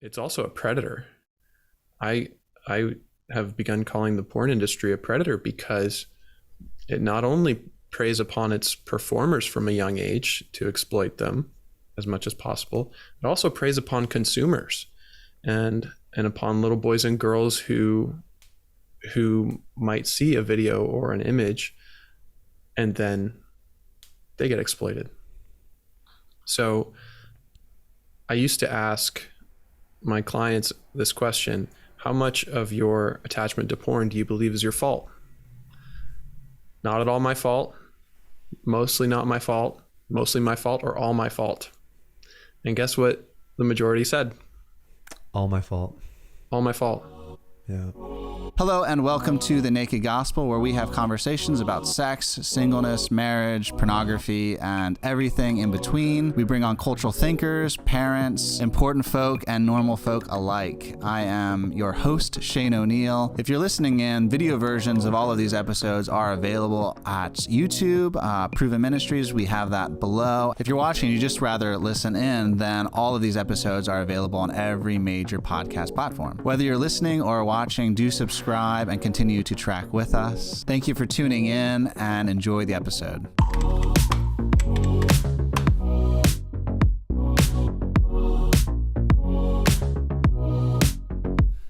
it's also a predator. I have begun calling the porn industry a predator because it not only preys upon its performers from a young age to exploit them as much as possible, it also preys upon consumers and upon little boys and girls who might see a video or an image and then they get exploited. So I used to ask my clients this question: how much of your attachment to porn do you believe is your fault? Not at all my fault, mostly not my fault, mostly my fault, or all my fault. And guess what the majority said? All my fault. All my fault. Yeah. Hello and welcome to The Naked Gospel, where we have conversations about sex, singleness, marriage, pornography, and everything in between. We bring on cultural thinkers, parents, important folk, and normal folk alike. I am your host, Shane O'Neill. If you're listening in, video versions of all of these episodes are available at YouTube, Proven Ministries. We have that below. If you're watching, you just rather listen in, then all of these episodes are available on every major podcast platform. Whether you're listening or watching, do subscribe and continue to track with us. Thank you for tuning in and enjoy the episode.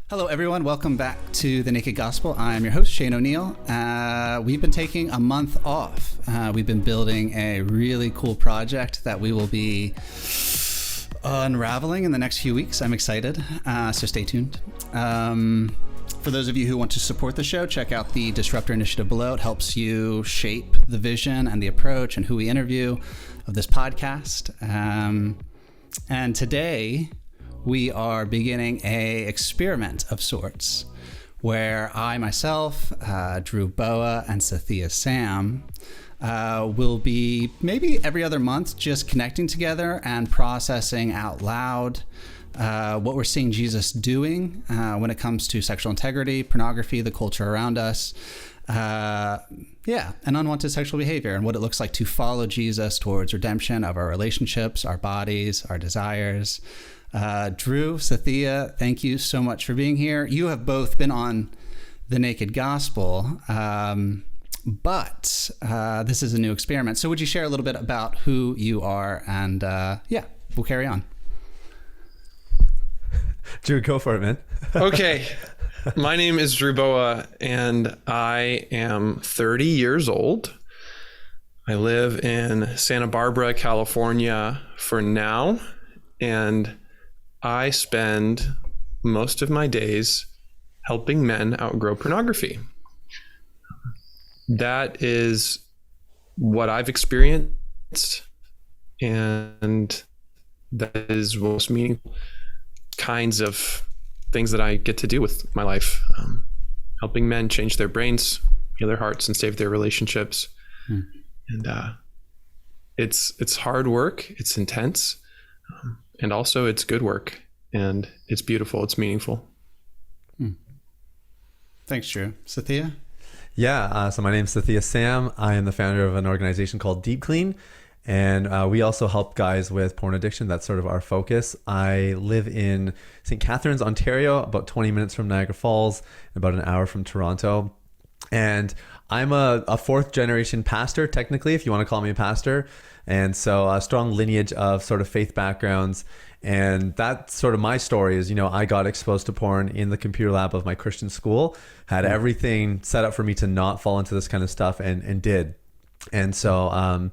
Hello, everyone. Welcome back to The Naked Gospel. I'm your host, Shane O'Neill. We've been taking a month off. We've been building a really cool project that we will be unraveling in the next few weeks. I'm excited, so stay tuned. For those of you who want to support the show, check out the Disruptor Initiative below. It helps you shape the vision and the approach and who we interview of this podcast. And today we are beginning a experiment of sorts where I myself, Drew Boa and Sathiya Sam, will be maybe every other month just connecting together and processing out loud what we're seeing Jesus doing when it comes to sexual integrity, pornography, the culture around us, and unwanted sexual behavior, and what it looks like to follow Jesus towards redemption of our relationships, our bodies, our desires. Drew, Sathiya, thank you so much for being here. You have both been on The Naked Gospel, but this is a new experiment. So would you share a little bit about who you are? And we'll carry on. Drew, go for it, man. Okay. My name is Drew Boa, and I am 30 years old. I live in Santa Barbara, California for now, and I spend most of my days helping men outgrow pornography. That is what I've experienced, and that is most meaningful kinds of things that I get to do with my life, helping men change their brains, heal their hearts, and save their relationships. And it's hard work, it's intense, and also it's good work, and it's beautiful, it's meaningful. Thanks, Drew. Sathiya? Yeah, so my name is Sathiya Sam. I am the founder of an organization called Deep Clean, and we also help guys with porn addiction. That's sort of our focus. I live in St. Catharines, Ontario, about 20 minutes from Niagara Falls, about an hour from Toronto. And I'm a fourth generation pastor, technically, if you want to call me a pastor. And so a strong lineage of sort of faith backgrounds. And that's sort of my story is, I got exposed to porn in the computer lab of my Christian school, had everything set up for me to not fall into this kind of stuff and did. And so,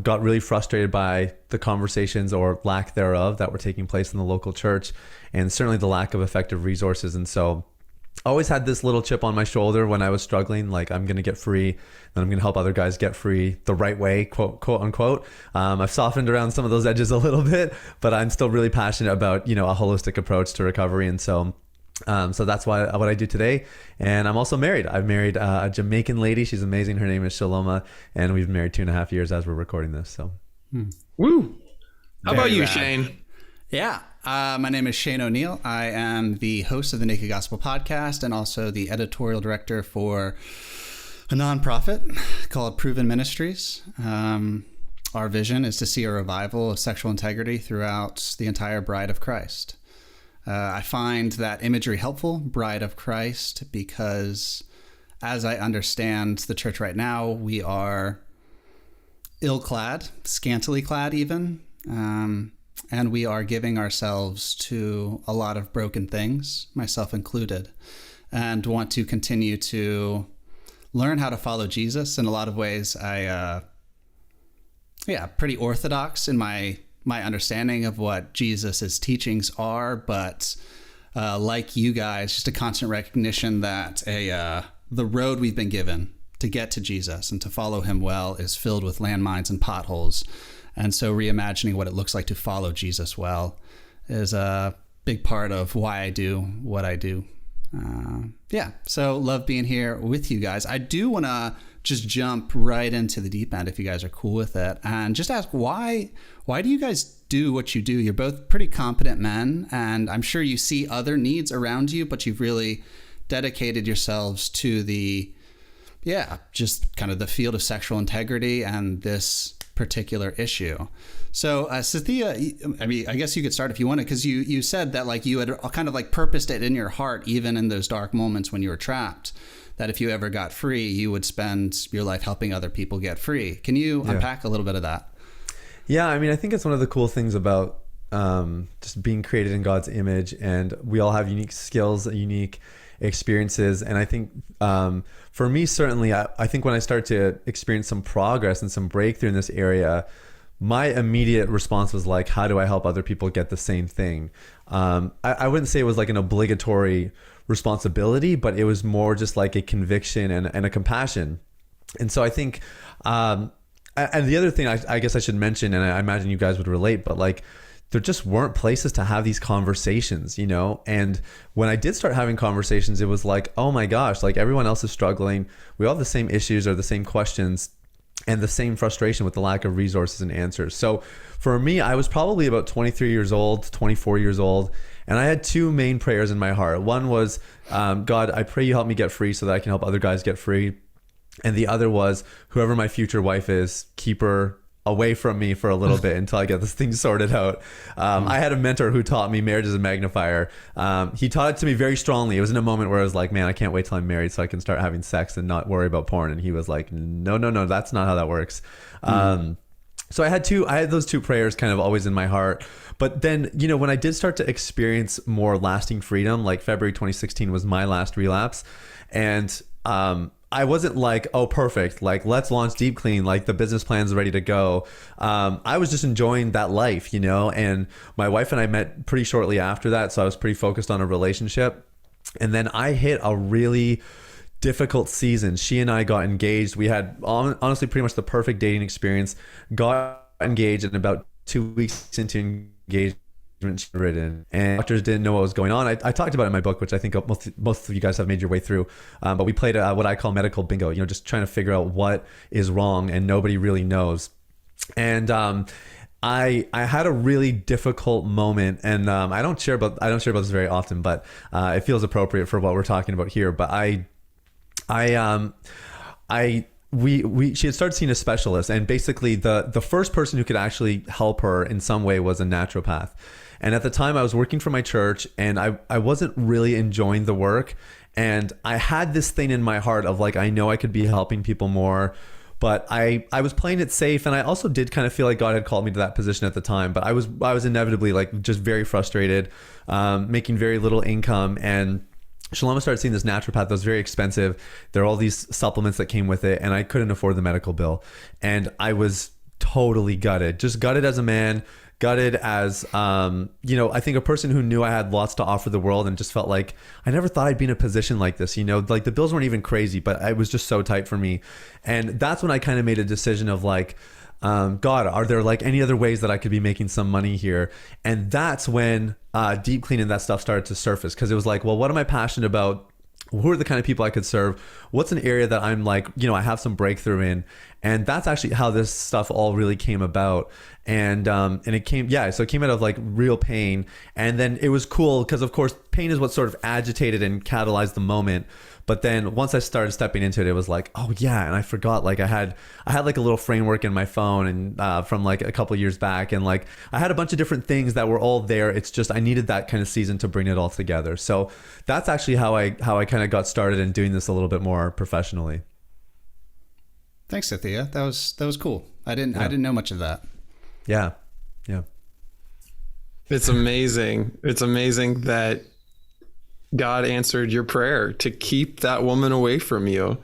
got really frustrated by the conversations or lack thereof that were taking place in the local church, and certainly the lack of effective resources. And so always had this little chip on my shoulder when I was struggling, like I'm going to get free and I'm going to help other guys get free the right way, quote unquote. I've softened around some of those edges a little bit, but I'm still really passionate about, a holistic approach to recovery. And so that's what I do today. And I'm also married. I've married a Jamaican lady. She's amazing. Her name is Shaloma. And we've been married 2.5 years as we're recording this. So, Woo! How about you, rad. Shane? Yeah. My name is Shane O'Neill. I am the host of the Naked Gospel podcast and also the editorial director for a nonprofit called Proven Ministries. Our vision is to see a revival of sexual integrity throughout the entire bride of Christ. I find that imagery helpful, bride of Christ, because as I understand the church right now, we are ill-clad, scantily clad even, and we are giving ourselves to a lot of broken things, myself included, and want to continue to learn how to follow Jesus. In a lot of ways, pretty orthodox in my understanding of what Jesus's teachings are, but like you guys, just a constant recognition that the road we've been given to get to Jesus and to follow him well is filled with landmines and potholes. And so reimagining what it looks like to follow Jesus well is a big part of why I do what I do. So love being here with you guys. I do want to just jump right into the deep end if you guys are cool with it, and just ask why do you guys do what you do? You're both pretty competent men, and I'm sure you see other needs around you, but you've really dedicated yourselves to just kind of the field of sexual integrity and this particular issue. So Sathiya, I mean, I guess you could start if you want to, because you said that like you had kind of like purposed it in your heart, even in those dark moments when you were trapped, that if you ever got free, you would spend your life helping other people get free. Can you unpack a little bit of that? Yeah, I mean, I think it's one of the cool things about just being created in God's image, and we all have unique skills, unique experiences. And I think for me, certainly, I think when I start to experience some progress and some breakthrough in this area, my immediate response was like, how do I help other people get the same thing? I wouldn't say it was like an obligatory responsibility, but it was more just like a conviction and a compassion. And so I think, and the other thing I guess I should mention, and I imagine you guys would relate, but like, there just weren't places to have these conversations, you know? And when I did start having conversations, it was like, oh my gosh, like everyone else is struggling. We all have the same issues or the same questions and the same frustration with the lack of resources and answers. So for me, I was probably about 23 years old, 24 years old. And I had two main prayers in my heart. One was, God, I pray you help me get free so that I can help other guys get free. And the other was, whoever my future wife is, keep her away from me for a little bit until I get this thing sorted out. I had a mentor who taught me marriage is a magnifier. He taught it to me very strongly. It was in a moment where I was like, man, I can't wait till I'm married so I can start having sex and not worry about porn. And he was like, no, that's not how that works. So I had those two prayers kind of always in my heart. But then, you know, when I did start to experience more lasting freedom, like February 2016 was my last relapse. And I wasn't like, oh, perfect, like let's launch Deep Clean, like the business plan's ready to go. I was just enjoying that life, you know, and my wife and I met pretty shortly after that. So I was pretty focused on a relationship. And then I hit a really difficult season. She and I got engaged. We had honestly pretty much the perfect dating experience, got engaged, and about 2 weeks into engagement, written, and doctors didn't know what was going on. I talked about it in my book, which I think most of you guys have made your way through, but we played what I call medical bingo, you know, just trying to figure out what is wrong, and nobody really knows. And I had a really difficult moment, and I don't share about this very often, but it feels appropriate for what we're talking about here. But she had started seeing a specialist, and basically the first person who could actually help her in some way was a naturopath. And at the time I was working for my church, and I wasn't really enjoying the work. And I had this thing in my heart of like, I know I could be helping people more, but I was playing it safe. And I also did kind of feel like God had called me to that position at the time, but I was inevitably like just very frustrated, making very little income. And Shaloma started seeing this naturopath that was very expensive. There are all these supplements that came with it, and I couldn't afford the medical bill. And I was totally gutted, just gutted as a man, gutted as, you know, I think a person who knew I had lots to offer the world, and just felt like I never thought I'd be in a position like this, you know, like the bills weren't even crazy, but it was just so tight for me. And that's when I kind of made a decision of like, God, are there like any other ways that I could be making some money here? And that's when Deep Clean and that stuff started to surface, because it was like, well, what am I passionate about? Who are the kind of people I could serve? What's an area that I'm like, you know, I have some breakthrough in? And that's actually how this stuff all really came about. And it came, so it came out of like real pain. And then it was cool because, of course, pain is what sort of agitated and catalyzed the moment. But then once I started stepping into it, it was like, oh yeah, and I forgot, like I had like a little framework in my phone and from like a couple of years back, and like I had a bunch of different things that were all there. It's just I needed that kind of season to bring it all together. So that's actually how I kind of got started in doing this a little bit more professionally. Thanks, Sathiya. That was cool. I didn't know much of that. Yeah. It's amazing. It's amazing that God answered your prayer to keep that woman away from you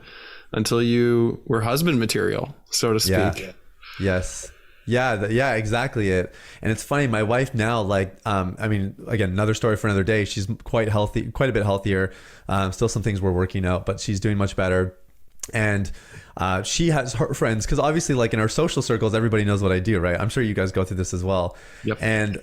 until you were husband material, so to speak. Yeah. Yes. Yeah, exactly it. And it's funny, my wife now, like, I mean, again, another story for another day. She's quite healthy, quite a bit healthier. Still some things we're working out, but she's doing much better. And she has her friends, because obviously, like in our social circles, everybody knows what I do, right? I'm sure you guys go through this as well. Yep. And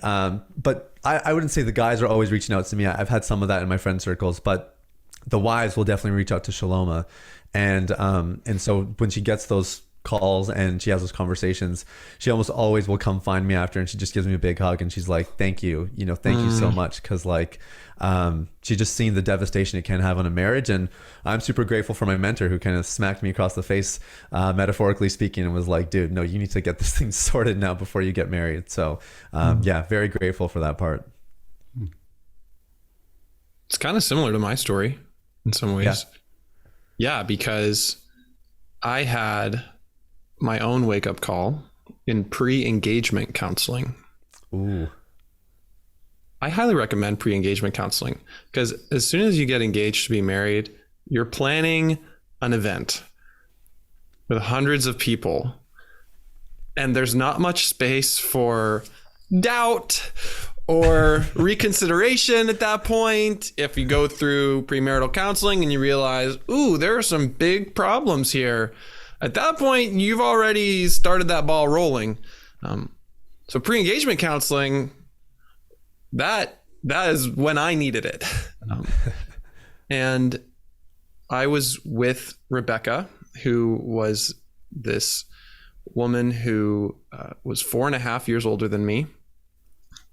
but I wouldn't say the guys are always reaching out to me. I've had some of that in my friend circles, but the wives will definitely reach out to Shaloma. And so when she gets those calls and she has those conversations, she almost always will come find me after, and she just gives me a big hug and she's like, thank you, thank you so much, because like she just seen the devastation it can have on a marriage. And I'm super grateful for my mentor who kind of smacked me across the face, metaphorically speaking, and was like, dude, no, you need to get this thing sorted now before you get married. So yeah, very grateful for that part. It's kind of similar to my story in some ways. Yeah, because I had my own wake-up call in pre-engagement counseling. Ooh. I highly recommend pre-engagement counseling, because as soon as you get engaged to be married, you're planning an event with hundreds of people, and there's not much space for doubt or reconsideration at that point. If you go through premarital counseling and you realize, ooh, there are some big problems here, at that point, you've already started that ball rolling. So pre-engagement counseling, that is when I needed it. And I was with Rebecca, who was this woman who was 4.5 years older than me,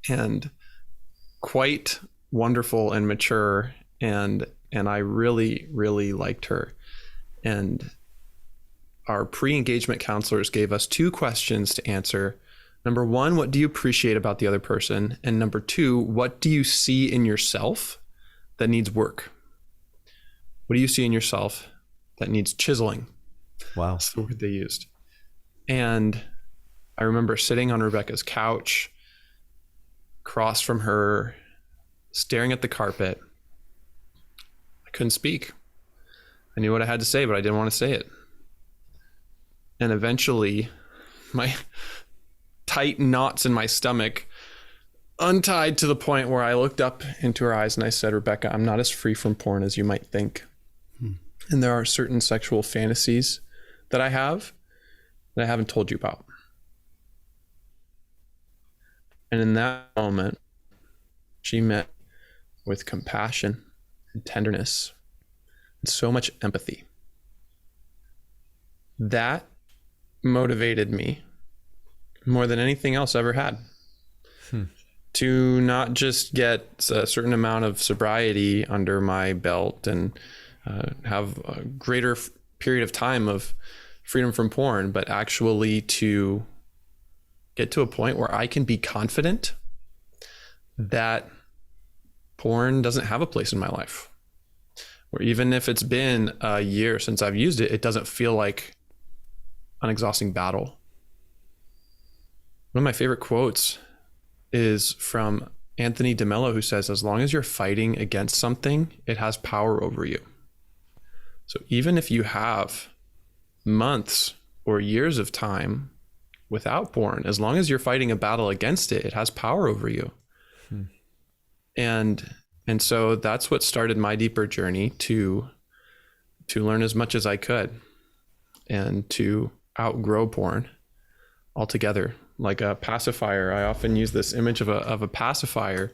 and quite wonderful and mature. And I really, really liked her. And our pre-engagement counselors gave us 2 questions to answer. Number 1, what do you appreciate about the other person? And number 2, what do you see in yourself that needs work? What do you see in yourself that needs chiseling? Wow. That's the word they used. And I remember sitting on Rebecca's couch, across from her, staring at the carpet. I couldn't speak. I knew what I had to say, but I didn't want to say it. And eventually, my tight knots in my stomach untied to the point where I looked up into her eyes and I said, Rebecca, I'm not as free from porn as you might think. And there are certain sexual fantasies that I have that I haven't told you about. And in that moment, she met with compassion and tenderness and so much empathy. That motivated me more than anything else I ever had. To not just get a certain amount of sobriety under my belt and have a greater period of time of freedom from porn, but actually to get to a point where I can be confident that porn doesn't have a place in my life. Or even if it's been a year since I've used it, it doesn't feel like an exhausting battle. One of my favorite quotes is from Anthony DeMello, who says, as long as you're fighting against something, it has power over you. So even if you have months or years of time without porn, as long as you're fighting a battle against it, it has power over you. And so that's what started my deeper journey to learn as much as I could and to outgrow porn altogether. Like a pacifier, I often use this image of a pacifier.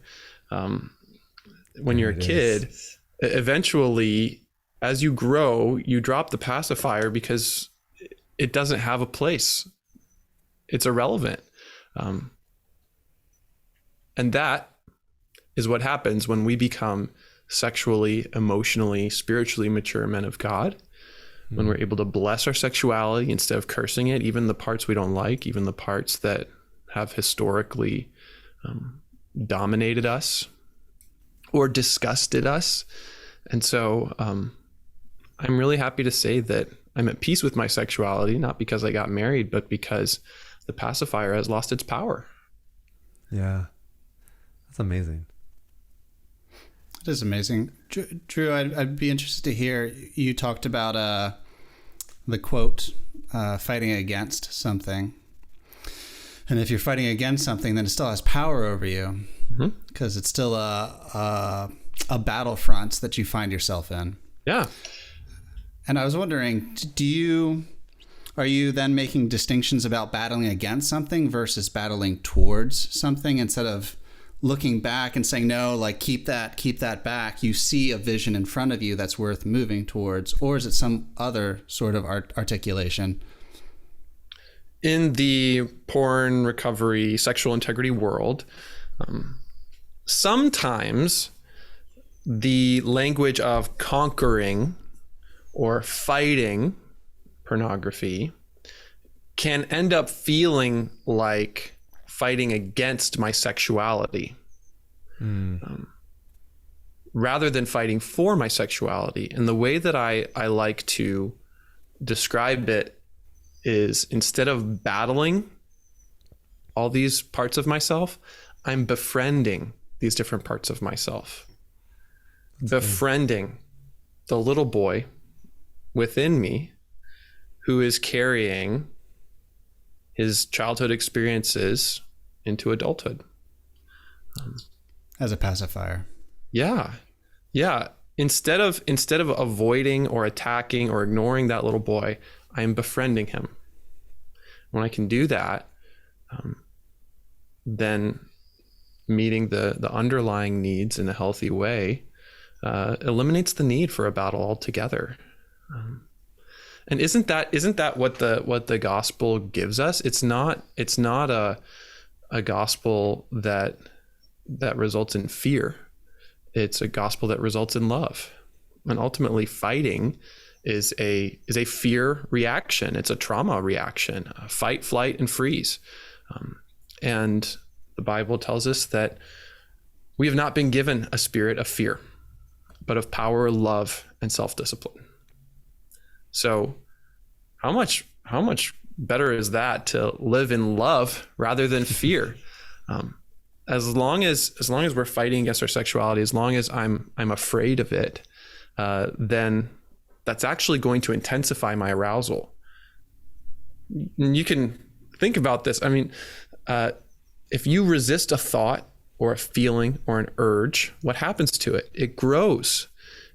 When you're a kid, eventually, as you grow, you drop the pacifier because it doesn't have a place. It's irrelevant. And that is what happens when we become sexually, emotionally, spiritually mature men of God, when we're able to bless our sexuality instead of cursing it, even the parts we don't like, even the parts that have historically dominated us or disgusted us. And so I'm really happy to say that I'm at peace with my sexuality, not because I got married, but because the pacifier has lost its power. Yeah. That's amazing. It is amazing. Drew, I'd be interested to hear, you talked about the quote, fighting against something. And if you're fighting against something, then it still has power over you, because it's still a battlefront that you find yourself in. Yeah. And I was wondering, are you then making distinctions about battling against something versus battling towards something, instead of looking back and saying, no, like keep that back? You see a vision in front of you that's worth moving towards, or is it some other sort of articulation? In the porn recovery, sexual integrity world, sometimes the language of conquering or fighting pornography can end up feeling like fighting against my sexuality, rather than fighting for my sexuality. And the way that I like to describe it is, instead of battling all these parts of myself, I'm befriending these different parts of myself. Befriending the little boy within me who is carrying his childhood experiences into adulthood. As a pacifier. Yeah. Instead of avoiding or attacking or ignoring that little boy, I am befriending him. When I can do that, then meeting the underlying needs in a healthy way eliminates the need for a battle altogether. And isn't that what the gospel gives us? It's not a gospel that results in fear. It's a gospel that results in love. And ultimately, fighting is a fear reaction. It's a trauma reaction. Fight, flight, and freeze. And the Bible tells us that we have not been given a spirit of fear, but of power, love, and self-discipline. So how much better is that to live in love rather than fear? As long as we're fighting against our sexuality, as long as I'm afraid of it, then that's actually going to intensify my arousal. You can think about this. I mean, if you resist a thought or a feeling or an urge, what happens to it? It grows.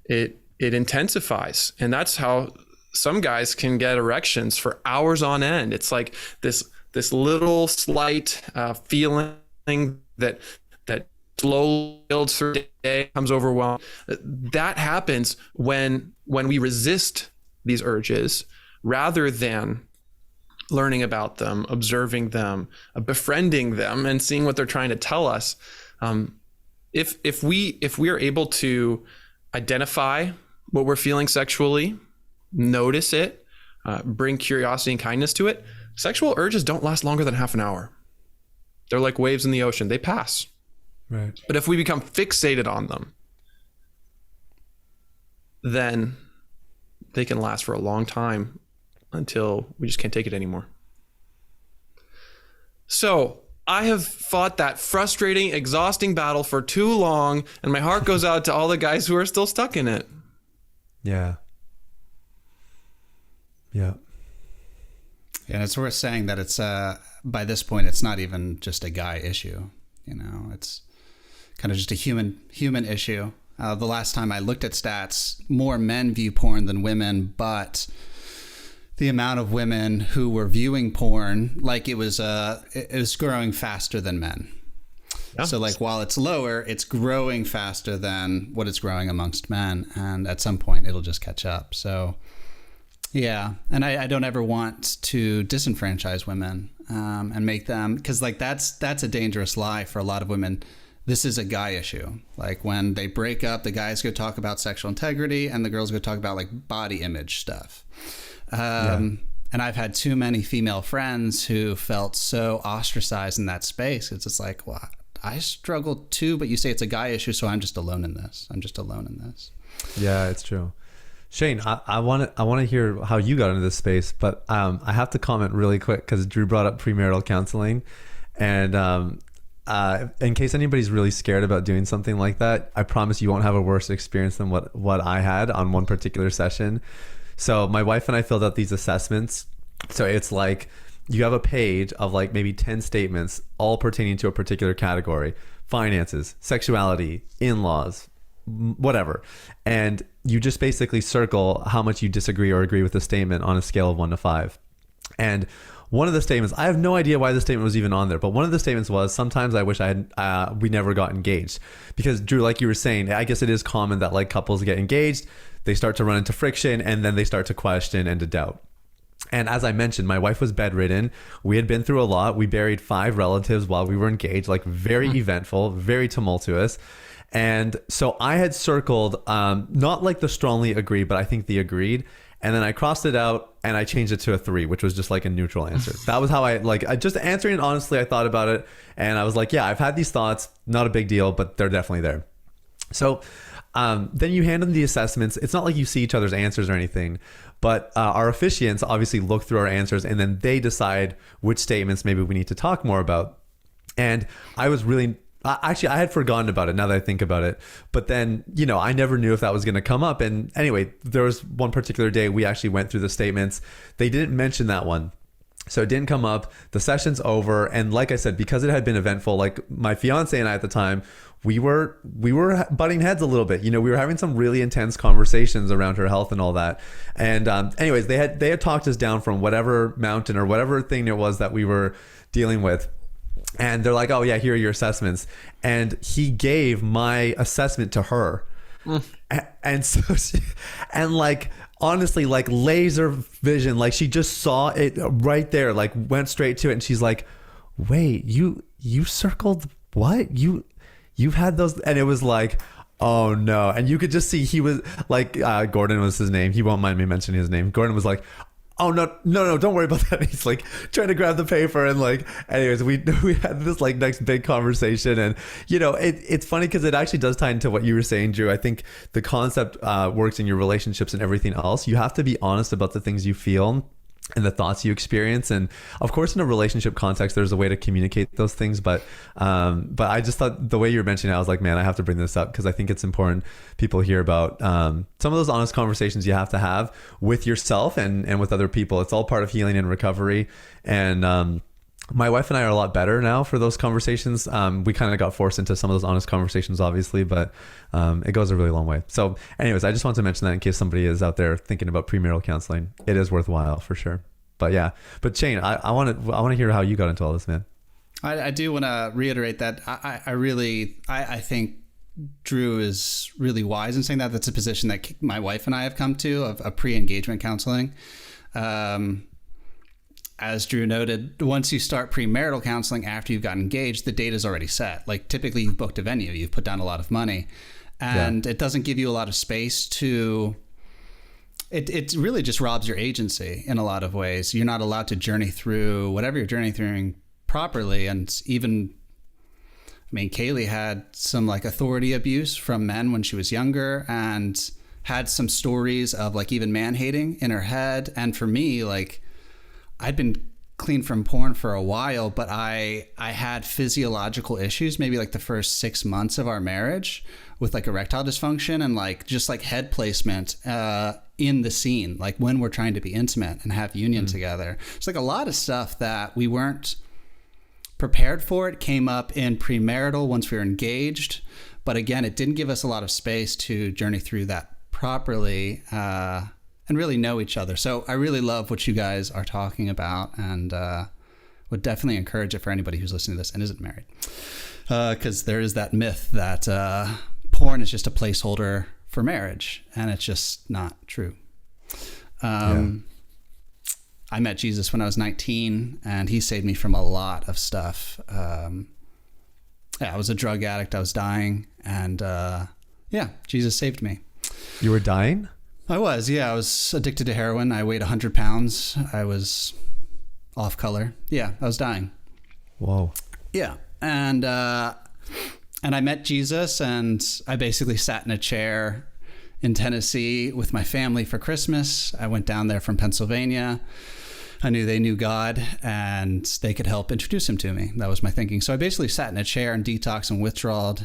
It intensifies. And that's how some guys can get erections for hours on end. It's like this little slight feeling that slowly builds through the day, comes overwhelmed. That happens when we resist these urges rather than learning about them, observing them, befriending them, and seeing what they're trying to tell us. If we are able to identify what we're feeling sexually, notice it, bring curiosity and kindness to it, sexual urges don't last longer than half an hour. They're like waves in the ocean. They pass. Right. But if we become fixated on them, then they can last for a long time until we just can't take it anymore. So I have fought that frustrating, exhausting battle for too long, and my heart goes out to all the guys who are still stuck in it. Yeah. Yeah. And it's worth saying that it's by this point, it's not even just a guy issue. It's kind of just a human issue. The last time I looked at stats, more men view porn than women, but the amount of women who were viewing porn, like it was growing faster than men. Yeah. So like while it's lower, it's growing faster than what it's growing amongst men, and at some point it'll just catch up. So Yeah, and I don't ever want to disenfranchise women and make them, because like that's a dangerous lie for a lot of women. This is a guy issue. Like when they break up, the guys go talk about sexual integrity and the girls go talk about like body image stuff. And I've had too many female friends who felt so ostracized in that space. It's just like, well, I struggle too, but you say it's a guy issue, so I'm just alone in this. Yeah, it's true. Shane, I want to hear how you got into this space, but I have to comment really quick because Drew brought up premarital counseling, and in case anybody's really scared about doing something like that, I promise you won't have a worse experience than what I had on one particular session. So my wife and I filled out these assessments. So it's like you have a page of like maybe 10 statements, all pertaining to a particular category: finances, sexuality, in-laws, whatever. And you just basically circle how much you disagree or agree with the statement on a scale of 1 to 5. And one of the statements, I have no idea why the statement was even on there, but one of the statements was, sometimes I wish we never got engaged. Because Drew, like you were saying, I guess it is common that like couples get engaged, they start to run into friction, and then they start to question and to doubt. And as I mentioned, my wife was bedridden. We had been through a lot. We buried 5 relatives while we were engaged, like very eventful, very tumultuous. And so I had circled, not like the strongly agree, but I think the agreed. And then I crossed it out and I changed it to a 3, which was just like a neutral answer. That was how I just answering it honestly. I thought about it and I was like, yeah, I've had these thoughts, not a big deal, but they're definitely there. So then you hand them the assessments. It's not like you see each other's answers or anything, but our officiants obviously look through our answers and then they decide which statements maybe we need to talk more about. And I was really... Actually, I had forgotten about it now that I think about it. But then, I never knew if that was going to come up. And anyway, there was one particular day we actually went through the statements. They didn't mention that one. So it didn't come up. The session's over. And like I said, because it had been eventful, like my fiance and I at the time, we were butting heads a little bit. We were having some really intense conversations around her health and all that. And anyways, they had talked us down from whatever mountain or whatever thing it was that we were dealing with. And they're like, oh yeah, here are your assessments. And he gave my assessment to her. And so like, honestly, like laser vision, like she just saw it right there, like went straight to it. And she's like, wait, you circled what? You've had those? And it was like, oh no. And you could just see he was like, Gordon was his name. He won't mind me mentioning his name. Gordon was like, oh no, don't worry about that. He's like trying to grab the paper and like, anyways, we had this like next big conversation. And it's funny because it actually does tie into what you were saying, Drew. I think the concept works in your relationships and everything else. You have to be honest about the things you feel and the thoughts you experience. And of course, in a relationship context, there's a way to communicate those things. But I just thought the way you were mentioning it, I was like, man, I have to bring this up because I think it's important people hear about some of those honest conversations you have to have with yourself and with other people. It's all part of healing and recovery. And my wife and I are a lot better now for those conversations. We kind of got forced into some of those honest conversations, obviously, but it goes a really long way. So anyways, I just want to mention that in case somebody is out there thinking about premarital counseling. It is worthwhile for sure. But yeah, but Shane, I want to hear how you got into all this, man. I do want to reiterate that I think Drew is really wise in saying that. That's a position that my wife and I have come to of pre-engagement counseling. As Drew noted, once you start premarital counseling after you've gotten engaged, the date is already set. Like typically you've booked a venue, you've put down a lot of money, and it doesn't give you a lot of space to, it really just robs your agency in a lot of ways. You're not allowed to journey through whatever you're journeying through properly. And even, Kaylee had some like authority abuse from men when she was younger and had some stories of like even man hating in her head. And for me, like, I'd been clean from porn for a while, but I had physiological issues, maybe like the first 6 months of our marriage with like erectile dysfunction and like just like head placement in the scene, like when we're trying to be intimate and have union together. It's like a lot of stuff that we weren't prepared for. It came up in premarital once we were engaged. But again, it didn't give us a lot of space to journey through that properly and really know each other. So I really love what you guys are talking about and would definitely encourage it for anybody who's listening to this and isn't married. Because there is that myth that porn is just a placeholder for marriage, and it's just not true. I met Jesus when I was 19, and he saved me from a lot of stuff. I was a drug addict. I was dying, and Jesus saved me. You were dying? I was addicted to heroin. I weighed 100 pounds. I was off color. Yeah, I was dying. Whoa. Yeah. And I met Jesus, and I basically sat in a chair in Tennessee with my family for Christmas. I went down there from Pennsylvania. I knew they knew God, and they could help introduce him to me. That was my thinking. So I basically sat in a chair and detox and withdrawal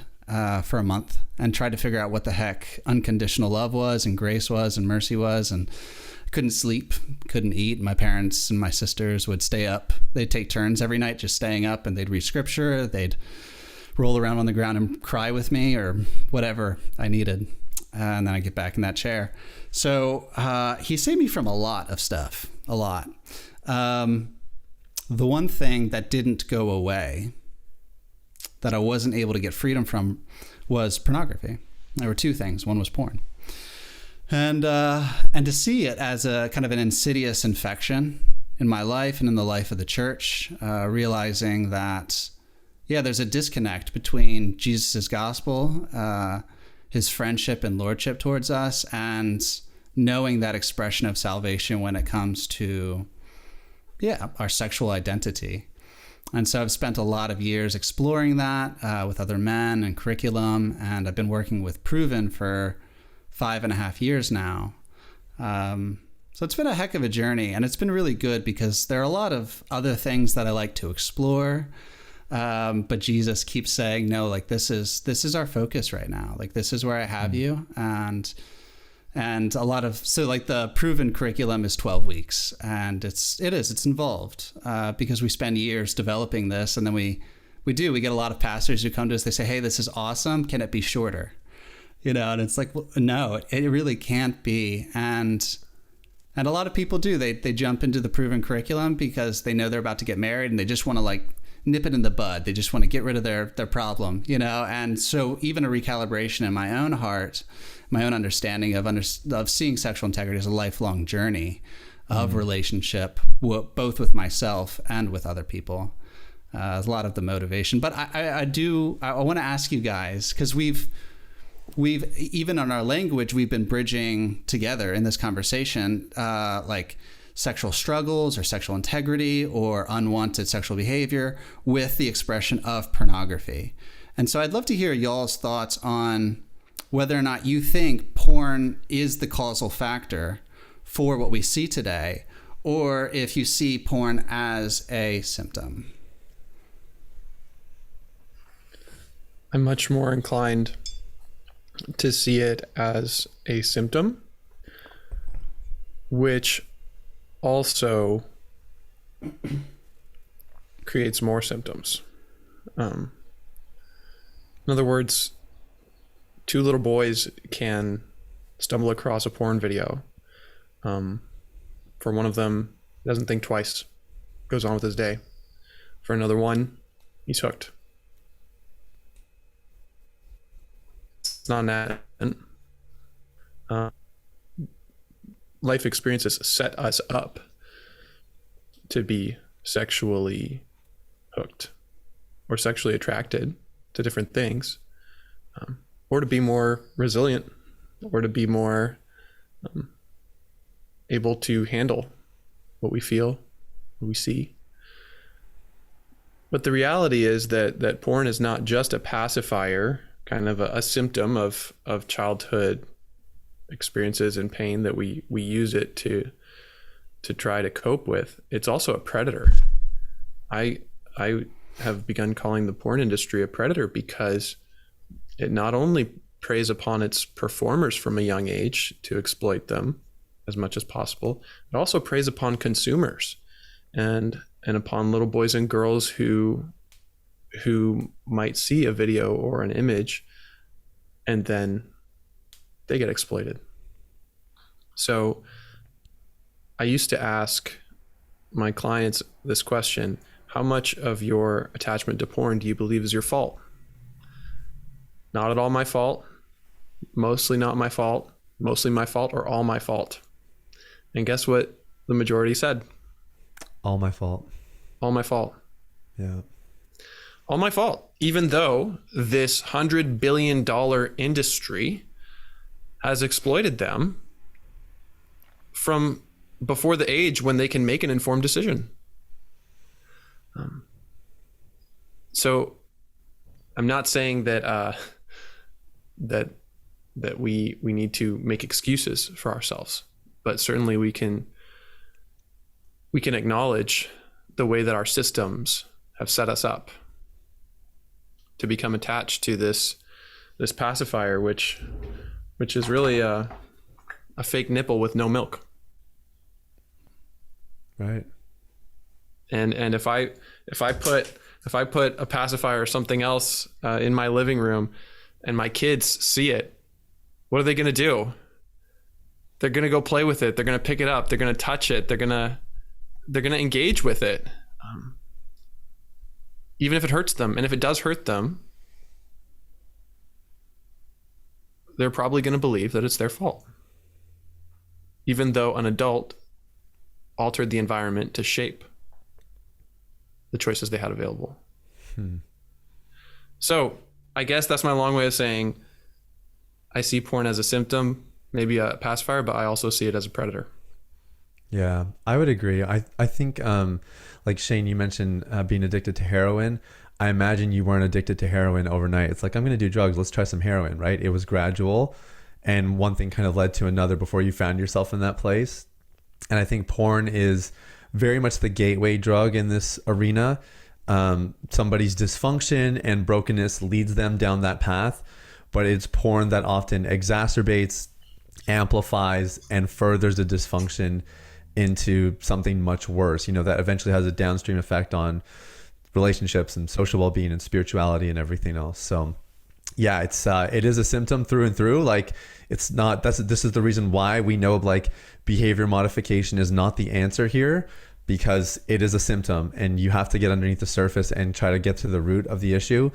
for a month and tried to figure out what the heck unconditional love was and grace was and mercy was. And couldn't sleep, couldn't eat. My parents and my sisters would stay up. They'd take turns every night just staying up, and they'd read scripture. They'd roll around on the ground and cry with me or whatever I needed. And then I get back in that chair. So he saved me from a lot of stuff, a lot. The one thing that didn't go away, that I wasn't able to get freedom from, was pornography. There were two things. One was porn. And to see it as a kind of an insidious infection in my life and in the life of the church, realizing that, there's a disconnect between Jesus' gospel, his friendship and lordship towards us, and knowing that expression of salvation when it comes to, our sexual identity. And so I've spent a lot of years exploring that with other men and curriculum, and I've been working with Proven for 5.5 years now. So it's been a heck of a journey, and it's been really good because there are a lot of other things that I like to explore. But Jesus keeps saying, no, like this is our focus right now. Like this is where I have you. And a lot of, so like the Proven curriculum is 12 weeks, and it's involved, because we spend years developing this. And then we get a lot of pastors who come to us, they say, hey, this is awesome. Can it be shorter? And it's like, well, no, it really can't be. And a lot of people do, they jump into the Proven curriculum because they know they're about to get married and they just want to like nip it in the bud. They just want to get rid of their problem, and so even a recalibration in my own heart, my own understanding of seeing sexual integrity as a lifelong journey of relationship, both with myself and with other people. A lot of the motivation. But I want to ask you guys, because we've even on our language, we've been bridging together in this conversation, like sexual struggles or sexual integrity or unwanted sexual behavior with the expression of pornography. And so I'd love to hear y'all's thoughts on whether or not you think porn is the causal factor for what we see today, or if you see porn as a symptom. I'm much more inclined to see it as a symptom, which also creates more symptoms. In other words, two little boys can stumble across a porn video. For one of them, doesn't think twice, goes on with his day. For another one, he's hooked. It's not an accident. Life experiences set us up to be sexually hooked or sexually attracted to different things, or to be more resilient, or to be more able to handle what we feel, what we see. But the reality is that porn is not just a pacifier, kind of a symptom of childhood experiences and pain that we use it to try to cope with. It's also a predator. I have begun calling the porn industry a predator because it not only preys upon its performers from a young age to exploit them as much as possible, it also preys upon consumers and upon little boys and girls who might see a video or an image and then they get exploited. So I used to ask my clients this question: how much of your attachment to porn do you believe is your fault? Not at all my fault, mostly not my fault, mostly my fault, or all my fault. And guess what the majority said? All my fault. All my fault. Yeah. All my fault. Even though this $100 billion industry has exploited them from before the age when they can make an informed decision. So I'm not saying that that we need to make excuses for ourselves, but certainly we can acknowledge the way that our systems have set us up to become attached to this pacifier, which is really a fake nipple with no milk. Right. And if I put a pacifier or something else in my living room and my kids see it, what are they going to do? They're going to go play with it. They're going to pick it up. They're going to touch it. They're going to engage with it. Even if it hurts them. And if it does hurt them, they're probably going to believe that it's their fault. Even though an adult altered the environment to shape the choices they had available. So I guess that's my long way of saying I see porn as a symptom, maybe a pacifier, but I also see it as a predator. Yeah, I would agree. I think, like Shane, you mentioned being addicted to heroin. I imagine you weren't addicted to heroin overnight. It's like, I'm going to do drugs. Let's try some heroin, right? It was gradual. And one thing kind of led to another before you found yourself in that place. And I think porn is very much the gateway drug in this arena. Somebody's dysfunction and brokenness leads them down that path. But it's porn that often exacerbates, amplifies, and furthers the dysfunction into something much worse, that eventually has a downstream effect on relationships and social well-being and spirituality and everything else. So yeah, it is a symptom through and through. Like, it's not, this is the reason why we know like behavior modification is not the answer here, because it is a symptom and you have to get underneath the surface and try to get to the root of the issue.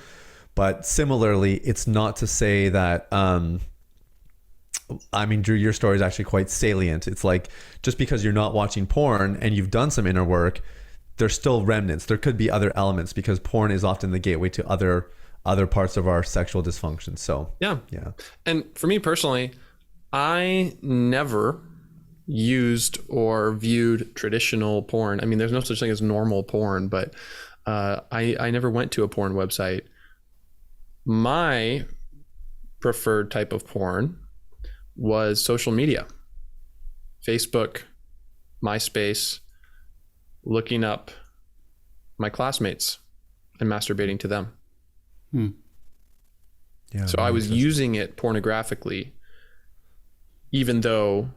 But similarly, it's not to say that, Drew, your story is actually quite salient. It's like, just because you're not watching porn and you've done some inner work, there's still remnants. There could be other elements, because porn is often the gateway to other parts of our sexual dysfunction. So yeah. And for me personally, I never used or viewed traditional porn. I mean, there's no such thing as normal porn, but I never went to a porn website. My preferred type of porn was social media, Facebook, MySpace, looking up my classmates and masturbating to them. Yeah. So I was using it pornographically, even though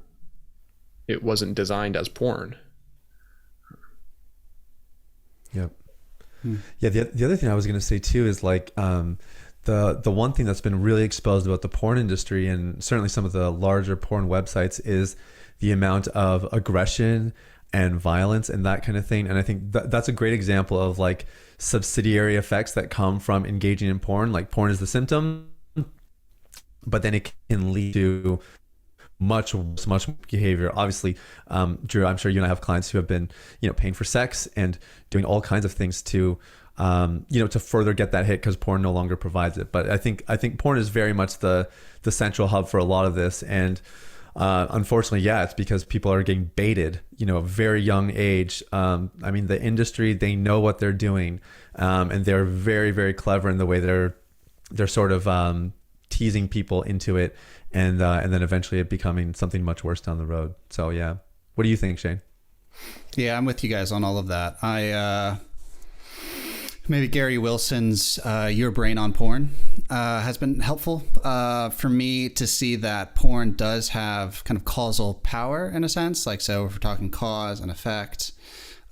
it wasn't designed as porn. Yep. Yeah. The other thing I was going to say too is like, the one thing that's been really exposed about the porn industry, and certainly some of the larger porn websites, is the amount of aggression and violence and that kind of thing. And I think that's a great example of like subsidiary effects that come from engaging in porn. Like, porn is the symptom, but then it can lead to much behavior. Obviously, Drew, I'm sure you and I have clients who have been, paying for sex and doing all kinds of things to to further get that hit, because porn no longer provides it. But I think porn is very much the central hub for a lot of this. And unfortunately, yeah, it's because people are getting baited, at a very young age. The industry, they know what they're doing, and they're very, very clever in the way they're sort of teasing people into it, and then eventually it becoming something much worse down the road. So yeah, what do you think, Shane? Yeah, I'm with you guys on all of that. Maybe Gary Wilson's Your Brain on Porn has been helpful for me to see that porn does have kind of causal power in a sense. Like, so if we're talking cause and effect,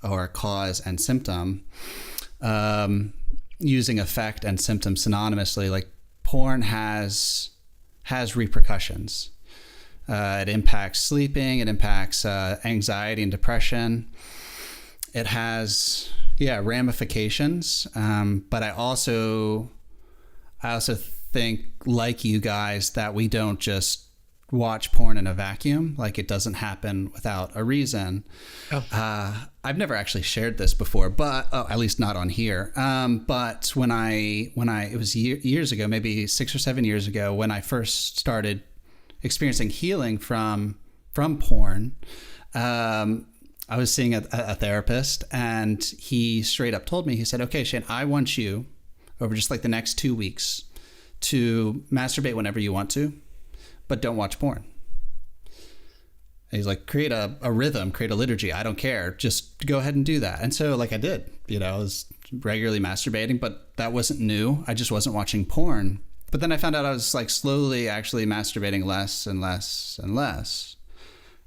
or cause and symptom, using effect and symptom synonymously, like porn has repercussions. It impacts sleeping, it impacts anxiety and depression. It has ramifications. But I also think, like you guys, that we don't just watch porn in a vacuum. Like, it doesn't happen without a reason. I've never actually shared this before, but at least not on here. But when it was years ago, maybe 6 or 7 years ago, when I first started experiencing healing from porn, I was seeing a therapist, and he straight up told me, he said, okay, Shane, I want you over just like the next 2 weeks to masturbate whenever you want to, but don't watch porn. And he's like, create a rhythm, create a liturgy. I don't care. Just go ahead and do that. And so like I did, I was regularly masturbating, but that wasn't new. I just wasn't watching porn. But then I found out I was like slowly actually masturbating less and less and less.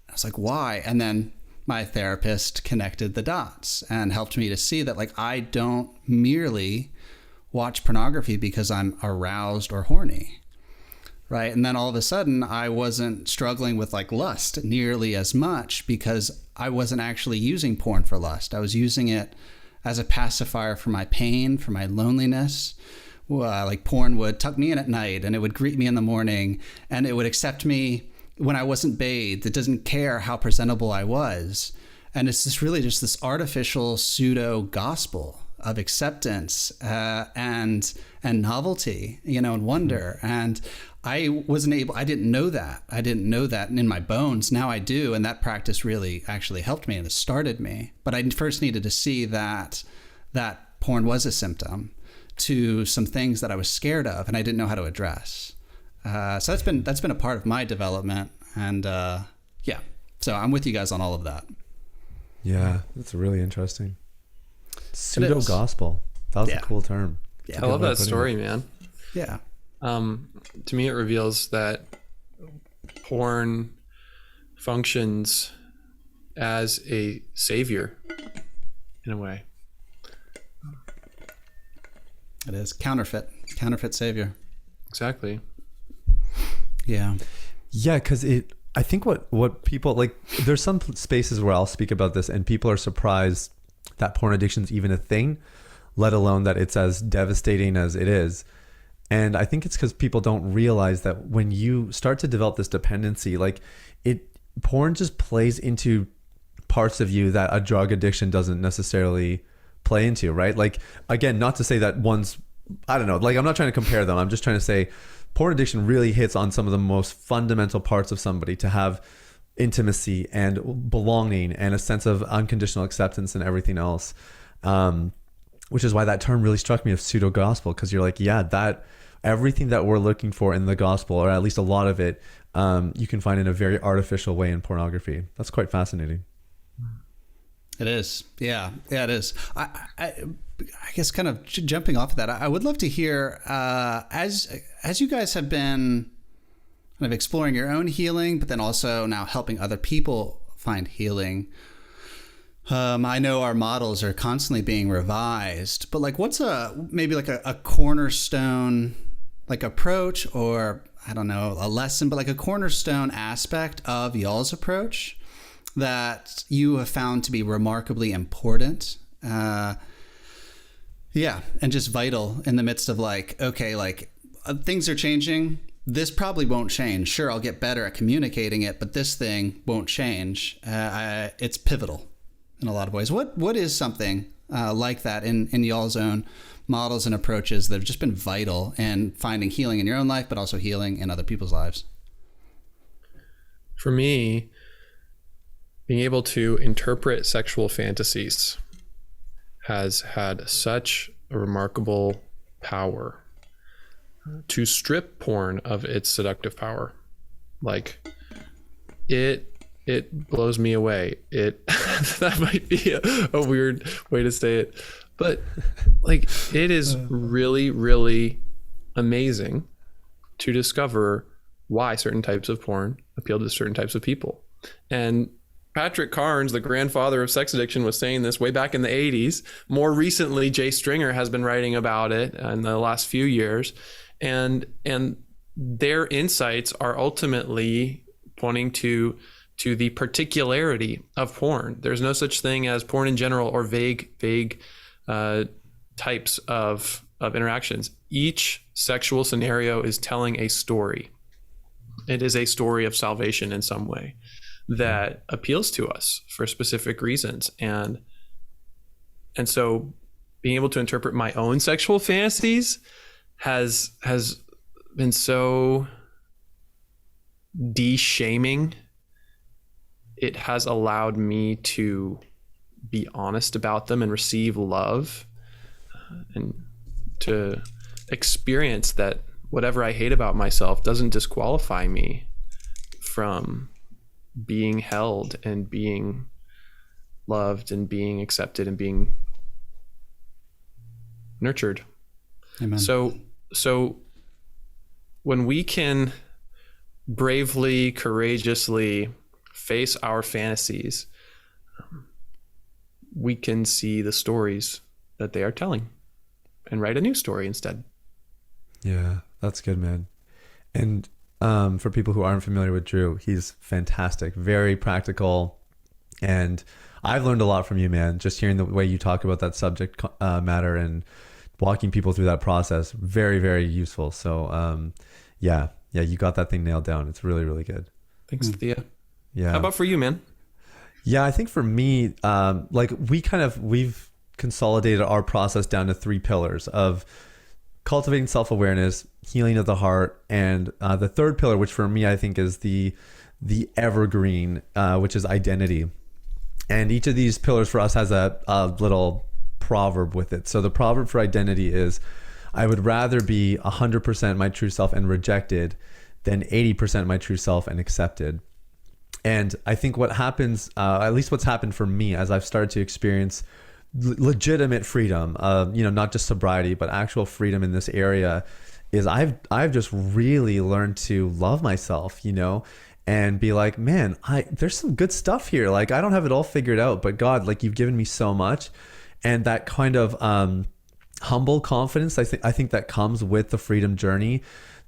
I was like, why? And then my therapist connected the dots and helped me to see that like I don't merely watch pornography because I'm aroused or horny, right? And then all of a sudden I wasn't struggling with like lust nearly as much because I wasn't actually using porn for lust. I was using it as a pacifier for my pain, for my loneliness. Like porn would tuck me in at night, and it would greet me in the morning, and it would accept me when I wasn't bathed. It doesn't care how presentable I was. And it's just this artificial pseudo gospel of acceptance and novelty, and wonder. And I didn't know that. I didn't know that in my bones. Now I do. And that practice really actually helped me and it started me. But I first needed to see that porn was a symptom to some things that I was scared of and I didn't know how to address. So that's been a part of my development. And so I'm with you guys on all of that. Yeah, that's really interesting. Pseudo gospel. That was a cool term. Yeah, I love that story, man. Yeah. To me, it reveals that porn functions as a savior in a way. It is counterfeit savior. Exactly. Yeah. Yeah, because I think what people like, there's some spaces where I'll speak about this and people are surprised that porn addiction is even a thing, let alone that it's as devastating as it is. And I think it's because people don't realize that when you start to develop this dependency, like porn just plays into parts of you that a drug addiction doesn't necessarily play into, right? Like, again, not to say that one's, I don't know, like I'm not trying to compare them. I'm just trying to say porn addiction really hits on some of the most fundamental parts of somebody to have intimacy and belonging and a sense of unconditional acceptance and everything else. Which is why that term really struck me of pseudo gospel, because you're like, yeah, that everything that we're looking for in the gospel, or at least a lot of it, you can find in a very artificial way in pornography. That's quite fascinating. It is. Yeah, it is. I guess kind of jumping off of that, I would love to hear, as you guys have been kind of exploring your own healing, but then also now helping other people find healing. I know our models are constantly being revised, but like what's maybe like a cornerstone like approach, or I don't know, a lesson, but like a cornerstone aspect of y'all's approach that you have found to be remarkably important, and just vital in the midst of like, okay, like things are changing. This probably won't change. Sure, I'll get better at communicating it, but this thing won't change. It's pivotal in a lot of ways. What is something like that in y'all's own models and approaches that have just been vital in finding healing in your own life, but also healing in other people's lives? For me, being able to interpret sexual fantasies has had such a remarkable power to strip porn of its seductive power. Like it blows me away. That might be a weird way to say it, but like it is really, really amazing to discover why certain types of porn appeal to certain types of people. And Patrick Carnes, the grandfather of sex addiction, was saying this way back in the 80s. More recently, Jay Stringer has been writing about it in the last few years. And their insights are ultimately pointing to the particularity of porn. There's no such thing as porn in general or vague types of interactions. Each sexual scenario is telling a story. It is a story of salvation in some way that appeals to us for specific reasons. And so being able to interpret my own sexual fantasies has been so de-shaming. It has allowed me to be honest about them and receive love, and to experience that whatever I hate about myself doesn't disqualify me from being held and being loved and being accepted and being nurtured. Amen. So when we can bravely, courageously face our fantasies, we can see the stories that they are telling and write a new story instead. Yeah, that's good, man. And for people who aren't familiar with Drew, he's fantastic, very practical. And I've learned a lot from you, man, just hearing the way you talk about that subject matter and walking people through that process. Very, very useful. So yeah, you got that thing nailed down. It's really, really good. Thanks, Thea. Yeah. How about for you, man? Yeah, I think for me, like we've consolidated our process down to 3 pillars of cultivating self-awareness, healing of the heart, and the third pillar, which for me I think is the evergreen, which is identity. And each of these pillars for us has a little proverb with it. So the proverb for identity is, I would rather be 100% my true self and rejected than 80% my true self and accepted. And I think what happens, at least what's happened for me as I've started to experience legitimate freedom, not just sobriety, but actual freedom in this area, is I've just really learned to love myself, and be like, man, there's some good stuff here. Like, I don't have it all figured out, but God, like, you've given me so much. And that kind of humble confidence, I think that comes with the freedom journey,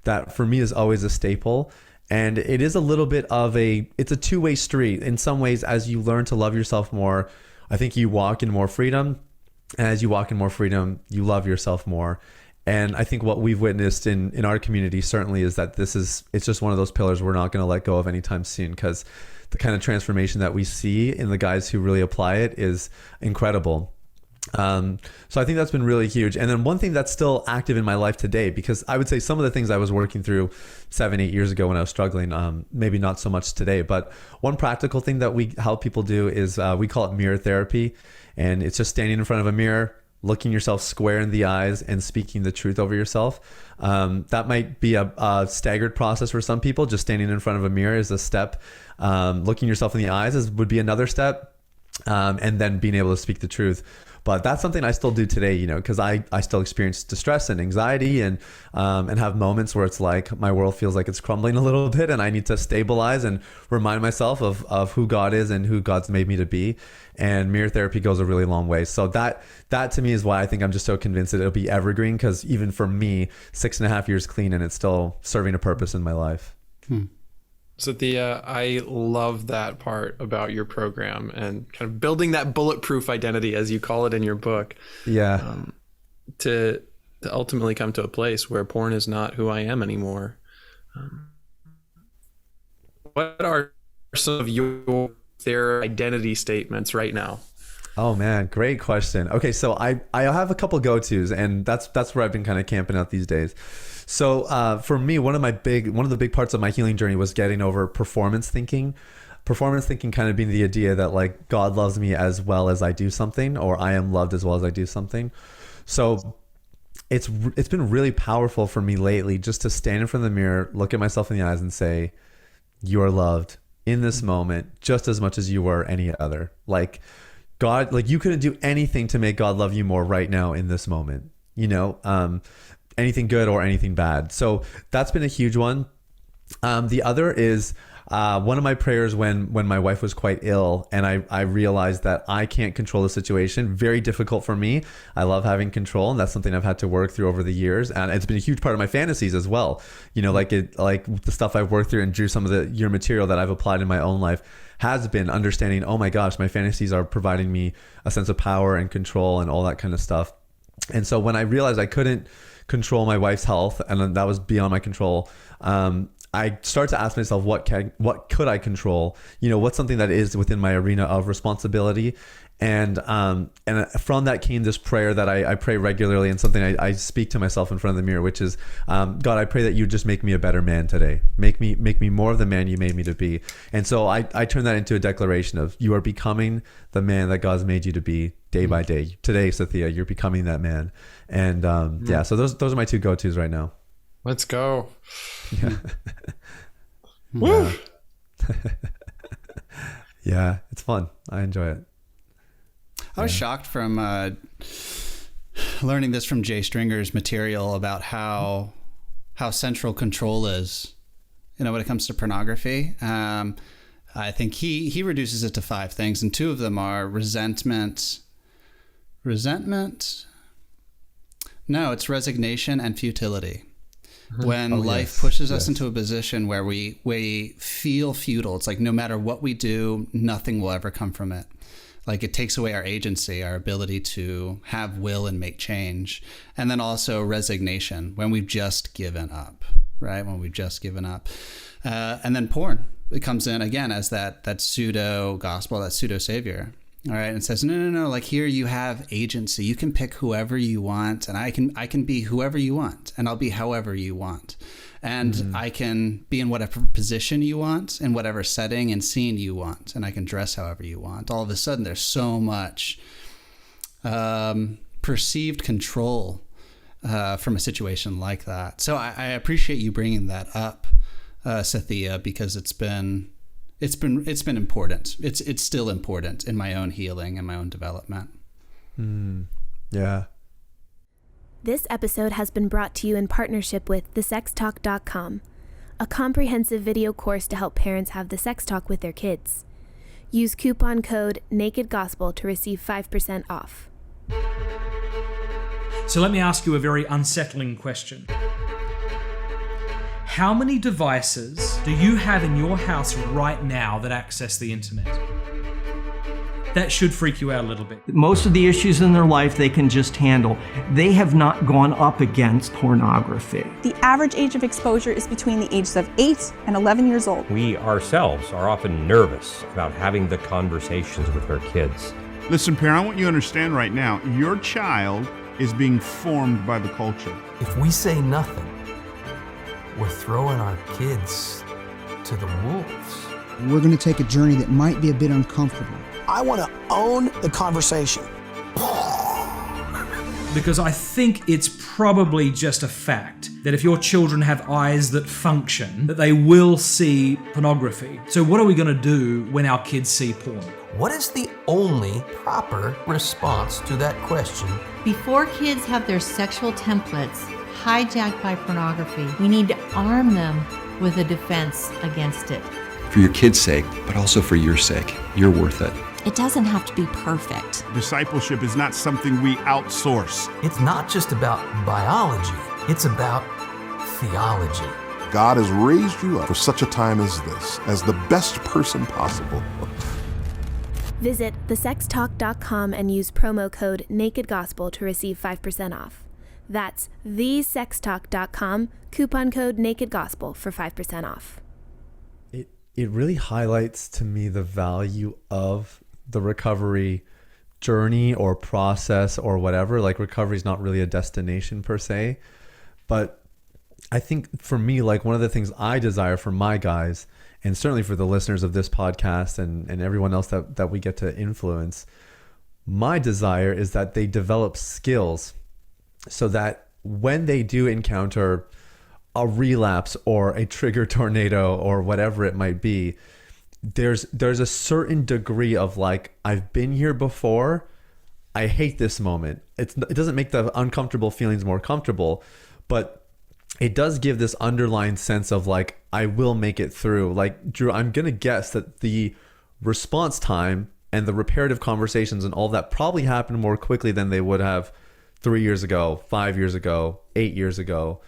that for me is always a staple. And it is a little bit of it's a two-way street. In some ways, as you learn to love yourself more, I think you walk in more freedom. And as you walk in more freedom, you love yourself more. And I think what we've witnessed in our community certainly is that it's just one of those pillars we're not going to let go of anytime soon, because the kind of transformation that we see in the guys who really apply it is incredible. So I think that's been really huge. And then one thing that's still active in my life today, because I would say some of the things I was working through 7-8 years ago when I was struggling, maybe not so much today, but one practical thing that we help people do is we call it mirror therapy. And it's just standing in front of a mirror, looking yourself square in the eyes and speaking the truth over yourself. That might be a staggered process for some people. Just standing in front of a mirror is a step. Looking yourself in the eyes would be another step. And then being able to speak the truth. But that's something I still do today, because I still experience distress and anxiety and have moments where it's like my world feels like it's crumbling a little bit, and I need to stabilize and remind myself of who God is and who God's made me to be. And mirror therapy goes a really long way. So that to me is why I think I'm just so convinced that it'll be evergreen, because even for me, 6.5 years clean and it's still serving a purpose in my life. Sathiya, I love that part about your program and kind of building that bulletproof identity, as you call it in your book. Yeah. To ultimately come to a place where porn is not who I am anymore. What are some of their identity statements right now? Oh man, great question. Okay, so I have a couple go-tos, and that's where I've been kind of camping out these days. So for me, one of the big parts of my healing journey was getting over performance thinking. Performance thinking kind of being the idea that like God loves me as well as I do something, or I am loved as well as I do something. So it's been really powerful for me lately just to stand in front of the mirror, look at myself in the eyes and say, you are loved in this moment just as much as you were any other. Like God, like you couldn't do anything to make God love you more right now in this moment, anything good or anything bad. So that's been a huge one. The other is one of my prayers when my wife was quite ill, and I realized that I can't control the situation. Very difficult for me. I love having control, and that's something I've had to work through over the years. And it's been a huge part of my fantasies as well. Like the stuff I've worked through and drew some of your material that I've applied in my own life has been understanding, oh my gosh, my fantasies are providing me a sense of power and control and all that kind of stuff. And so when I realized I couldn't control my wife's health, and that was beyond my control, I start to ask myself, what could I control? What's something that is within my arena of responsibility? And from that came this prayer that I pray regularly, and something I speak to myself in front of the mirror, which is, God, I pray that you just make me a better man today. Make me more of the man you made me to be. And so I turn that into a declaration of, you are becoming the man that God's made you to be day by day. Today, Sathiya, you're becoming that man. And so those are my two go-tos right now. Let's go. Yeah. Woo! Yeah, it's fun. I enjoy it. I was shocked from learning this from Jay Stringer's material about how central control is, when it comes to pornography. I think he reduces it to 5 things, and 2 of them are resentment. No, it's resignation and futility. When life pushes us into a position where we feel futile, it's like no matter what we do, nothing will ever come from it. Like it takes away our agency, our ability to have will and make change. And then also resignation, when we've just given up, right? When we've just given up. And then porn, it comes in again as that pseudo gospel, that pseudo savior. All right. And it says, no. Like here you have agency. You can pick whoever you want, and I can be whoever you want, and I'll be however you want. And I can be in whatever position you want, in whatever setting and scene you want, and I can dress however you want. All of a sudden, there's so much perceived control from a situation like that. So I appreciate you bringing that up, Sathiya, because it's been important. It's still important in my own healing and my own development. Yeah. This episode has been brought to you in partnership with thesextalk.com, a comprehensive video course to help parents have the sex talk with their kids. Use coupon code NAKEDGOSPEL to receive 5% off. So let me ask you a very unsettling question. How many devices do you have in your house right now that access the internet? That should freak you out a little bit. Most of the issues in their life they can just handle. They have not gone up against pornography. The average age of exposure is between the ages of 8 and 11 years old. We ourselves are often nervous about having the conversations with our kids. Listen, parent, I want you to understand right now, your child is being formed by the culture. If we say nothing, we're throwing our kids to the wolves. We're going to take a journey that might be a bit uncomfortable. I want to own the conversation. Because I think it's probably just a fact that if your children have eyes that function, that they will see pornography. So what are we going to do when our kids see porn? What is the only proper response to that question? Before kids have their sexual templates hijacked by pornography, we need to arm them with a defense against it. For your kids' sake, but also for your sake. You're worth it. It doesn't have to be perfect. Discipleship is not something we outsource. It's not just about biology, it's about theology. God has raised you up for such a time as this, as the best person possible. Visit thesextalk.com and use promo code NAKEDGOSPEL to receive 5% off. That's thesextalk.com, coupon code NAKEDGOSPEL for 5% off. It really highlights to me the value of the recovery journey or process or whatever. Like recovery is not really a destination per se, but I think for me, like one of the things I desire for my guys, and certainly for the listeners of this podcast and everyone else that we get to influence, my desire is that they develop skills so that when they do encounter a relapse or a trigger tornado or whatever it might be, there's a certain degree of like, I've been here before, I hate this moment. It doesn't make the uncomfortable feelings more comfortable, but it does give this underlying sense of like, I will make it through. Like, Drew, I'm going to guess that the response time and the reparative conversations and all that probably happened more quickly than they would have 3 years ago, 5 years ago, 8 years ago,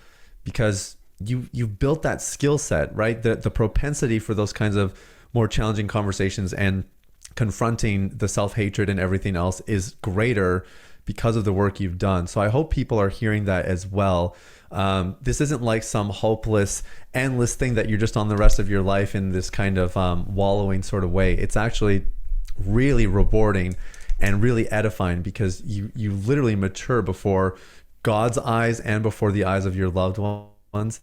because you've built that skill set, right? The propensity for those kinds of more challenging conversations and confronting the self-hatred and everything else is greater because of the work you've done. So I hope people are hearing that as well. This isn't like some hopeless, endless thing that you're just on the rest of your life in this kind of wallowing sort of way. It's actually really rewarding and really edifying, because you literally mature before God's eyes and before the eyes of your loved ones.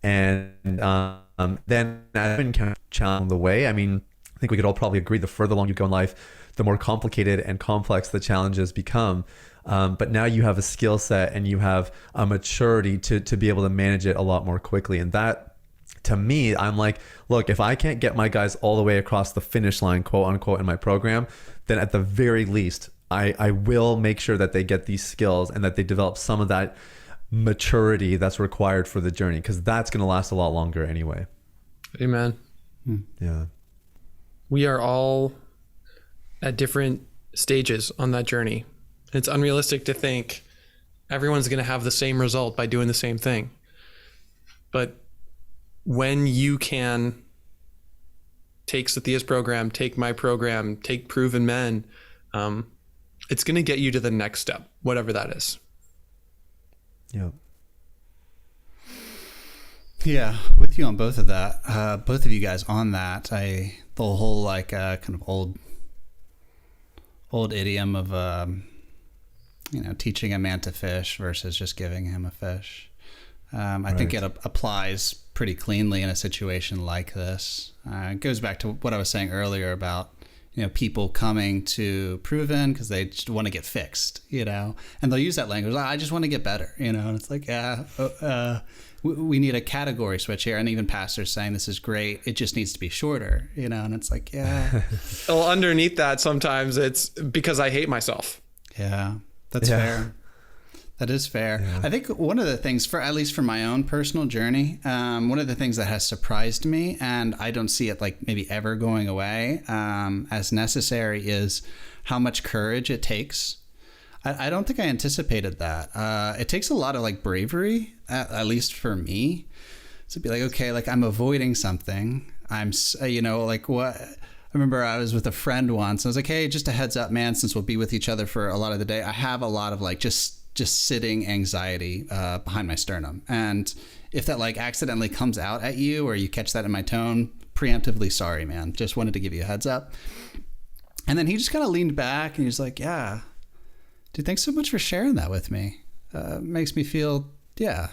And then I've been kind of challenged the way. I mean, I think we could all probably agree the further along you go in life, the more complicated and complex the challenges become. But now you have a skill set and you have a maturity to be able to manage it a lot more quickly. And that, to me, I'm like, look, if I can't get my guys all the way across the finish line, quote unquote, in my program, then at the very least, I will make sure that they get these skills and that they develop some of that maturity that's required for the journey, because that's going to last a lot longer anyway. Amen. Yeah. We are all at different stages on that journey. It's unrealistic to think everyone's going to have the same result by doing the same thing. But when you can take Sathiya's program, take my program, take Proven Men, it's going to get you to the next step, whatever that is. Yeah. Yeah, with you on both of that. Both of you guys on that. The whole like kind of old idiom of teaching a man to fish versus just giving him a fish. I think it applies pretty cleanly in a situation like this. It goes back to what I was saying earlier about people coming to Proven because they just want to get fixed, and they'll use that language. I just want to get better, and it's like, we need a category switch here. And even pastors saying this is great, it just needs to be shorter, and it's like, Well, underneath that, sometimes it's because I hate myself. Yeah, that's fair. That is fair. Yeah. I think one of the things, at least for my own personal journey, one of the things that has surprised me, and I don't see it like maybe ever going away as necessary, is how much courage it takes. I don't think I anticipated that. It takes a lot of like bravery, at least for me, to be like, okay, like I'm avoiding something. I'm, like what... I remember I was with a friend once. I was like, hey, just a heads up, man, since we'll be with each other for a lot of the day, I have a lot of like just sitting anxiety behind my sternum. And if that like accidentally comes out at you or you catch that in my tone, preemptively, sorry, man. Just wanted to give you a heads up. And then he just kind of leaned back and he was like, yeah, dude, thanks so much for sharing that with me. Makes me feel, yeah,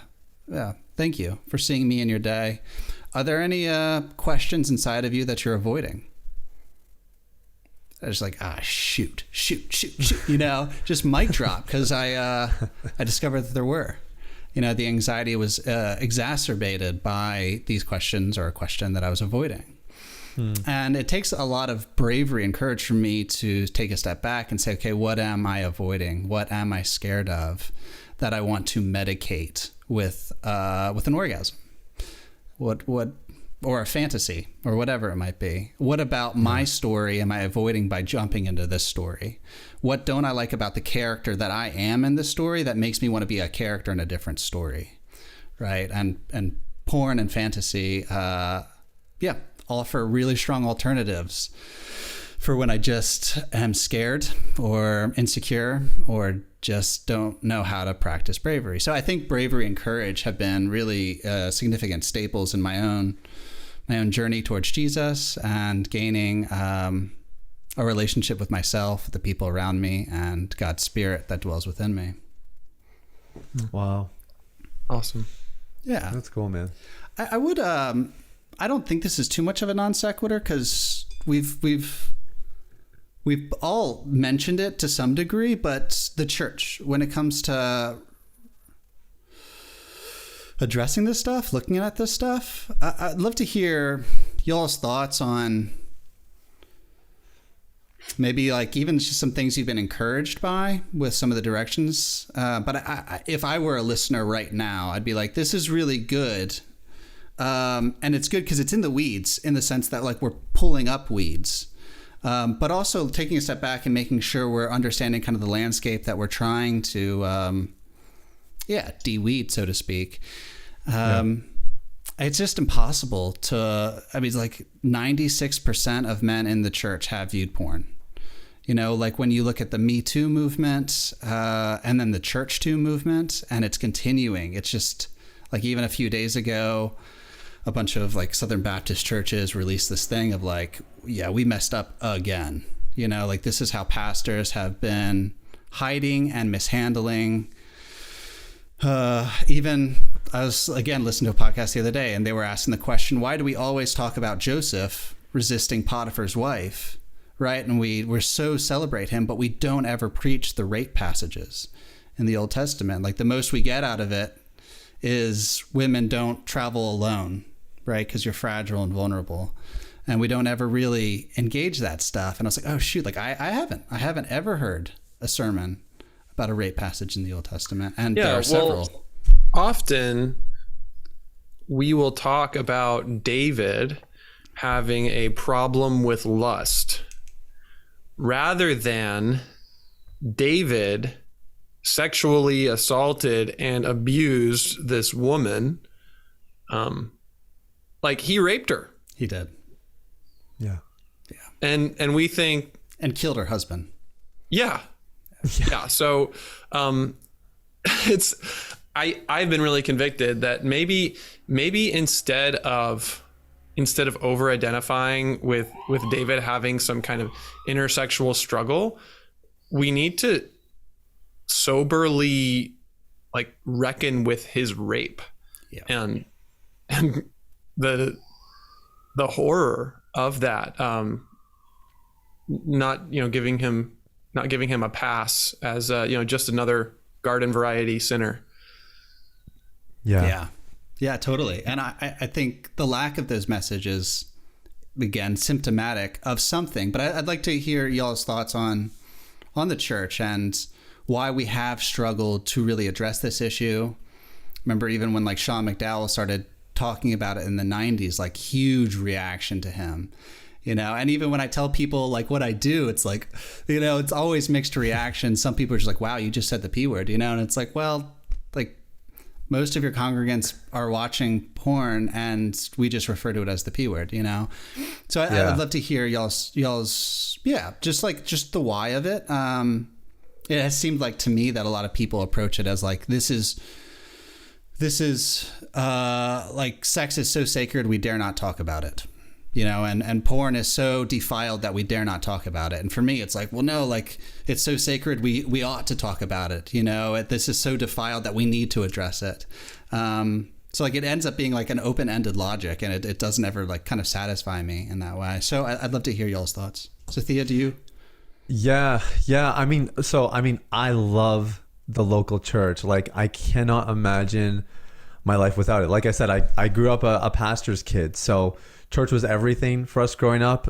thank you for seeing me in your day. Are there any questions inside of you that you're avoiding? I was like, shoot, just mic drop, because I discovered that there were. The anxiety was exacerbated by these questions or a question that I was avoiding. And it takes a lot of bravery and courage for me to take a step back and say, okay, what am I avoiding? What am I scared of that I want to medicate with an orgasm? What or a fantasy, or whatever it might be. What about my story am I avoiding by jumping into this story? What don't I like about the character that I am in this story that makes me want to be a character in a different story, right? And porn and fantasy, offer really strong alternatives for when I just am scared or insecure or just don't know how to practice bravery. So I think bravery and courage have been really significant staples in my own journey towards Jesus and gaining a relationship with myself, the people around me, and God's Spirit that dwells within me. Wow. Awesome. Yeah. That's cool, man. I would, I don't think this is too much of a non sequitur, because we've all mentioned it to some degree, but the church, when it comes to addressing this stuff, looking at this stuff, I'd love to hear y'all's thoughts on maybe like even just some things you've been encouraged by with some of the directions. But if I were a listener right now, I'd be like, this is really good. And it's good because it's in the weeds, in the sense that like we're pulling up weeds, but also taking a step back and making sure we're understanding kind of the landscape that we're trying to, de-weed, so to speak. It's just impossible to, like 96% of men in the church have viewed porn. You know, like when you look at the Me Too movement and then the Church Too movement, and it's continuing. It's just like even a few days ago, a bunch of like Southern Baptist churches released this thing of like, yeah, we messed up again. You know, like this is how pastors have been hiding and mishandling. Even I was again listening to a podcast the other day, and they were asking the question, why do we always talk about Joseph resisting Potiphar's wife? Right. And we're so celebrate him, but we don't ever preach the rape passages in the Old Testament. Like the most we get out of it is women don't travel alone, right? Because you're fragile and vulnerable. And we don't ever really engage that stuff. And I was like, oh, shoot, like I haven't ever heard a sermon about a rape passage in the Old Testament. And there are several. Often we will talk about David having a problem with lust, rather than David sexually assaulted and abused this woman. Like he raped her. He did. Yeah. And we think, and killed her husband. Yeah. So I've been really convicted that maybe instead of over identifying with David having some kind of intersexual struggle, we need to soberly like reckon with his rape and the horror of that. Not giving him a pass as just another garden variety sinner. Yeah, totally. And I think the lack of those messages, again, symptomatic of something. But I'd like to hear y'all's thoughts on the church and why we have struggled to really address this issue. Remember, even when like Sean McDowell started talking about it in the 90s, like huge reaction to him. And even when I tell people like what I do, it's like, it's always mixed reactions. Some people are just like, wow, you just said the P word, and it's like, well, like most of your congregants are watching porn and we just refer to it as the P word, So I'd love to hear y'all's, just the why of it. It has seemed like to me that a lot of people approach it as like, this is like sex is so sacred, we dare not talk about it. And porn is so defiled that we dare not talk about it. And for me, it's like, well, no, like it's so sacred, we ought to talk about it. This is so defiled that we need to address it. So like it ends up being like an open-ended logic, and it doesn't ever like kind of satisfy me in that way. So I'd love to hear y'all's thoughts. Sathiya, do you? Yeah. I love the local church. Like I cannot imagine my life without it. Like I said, I grew up a pastor's kid. So church was everything for us growing up.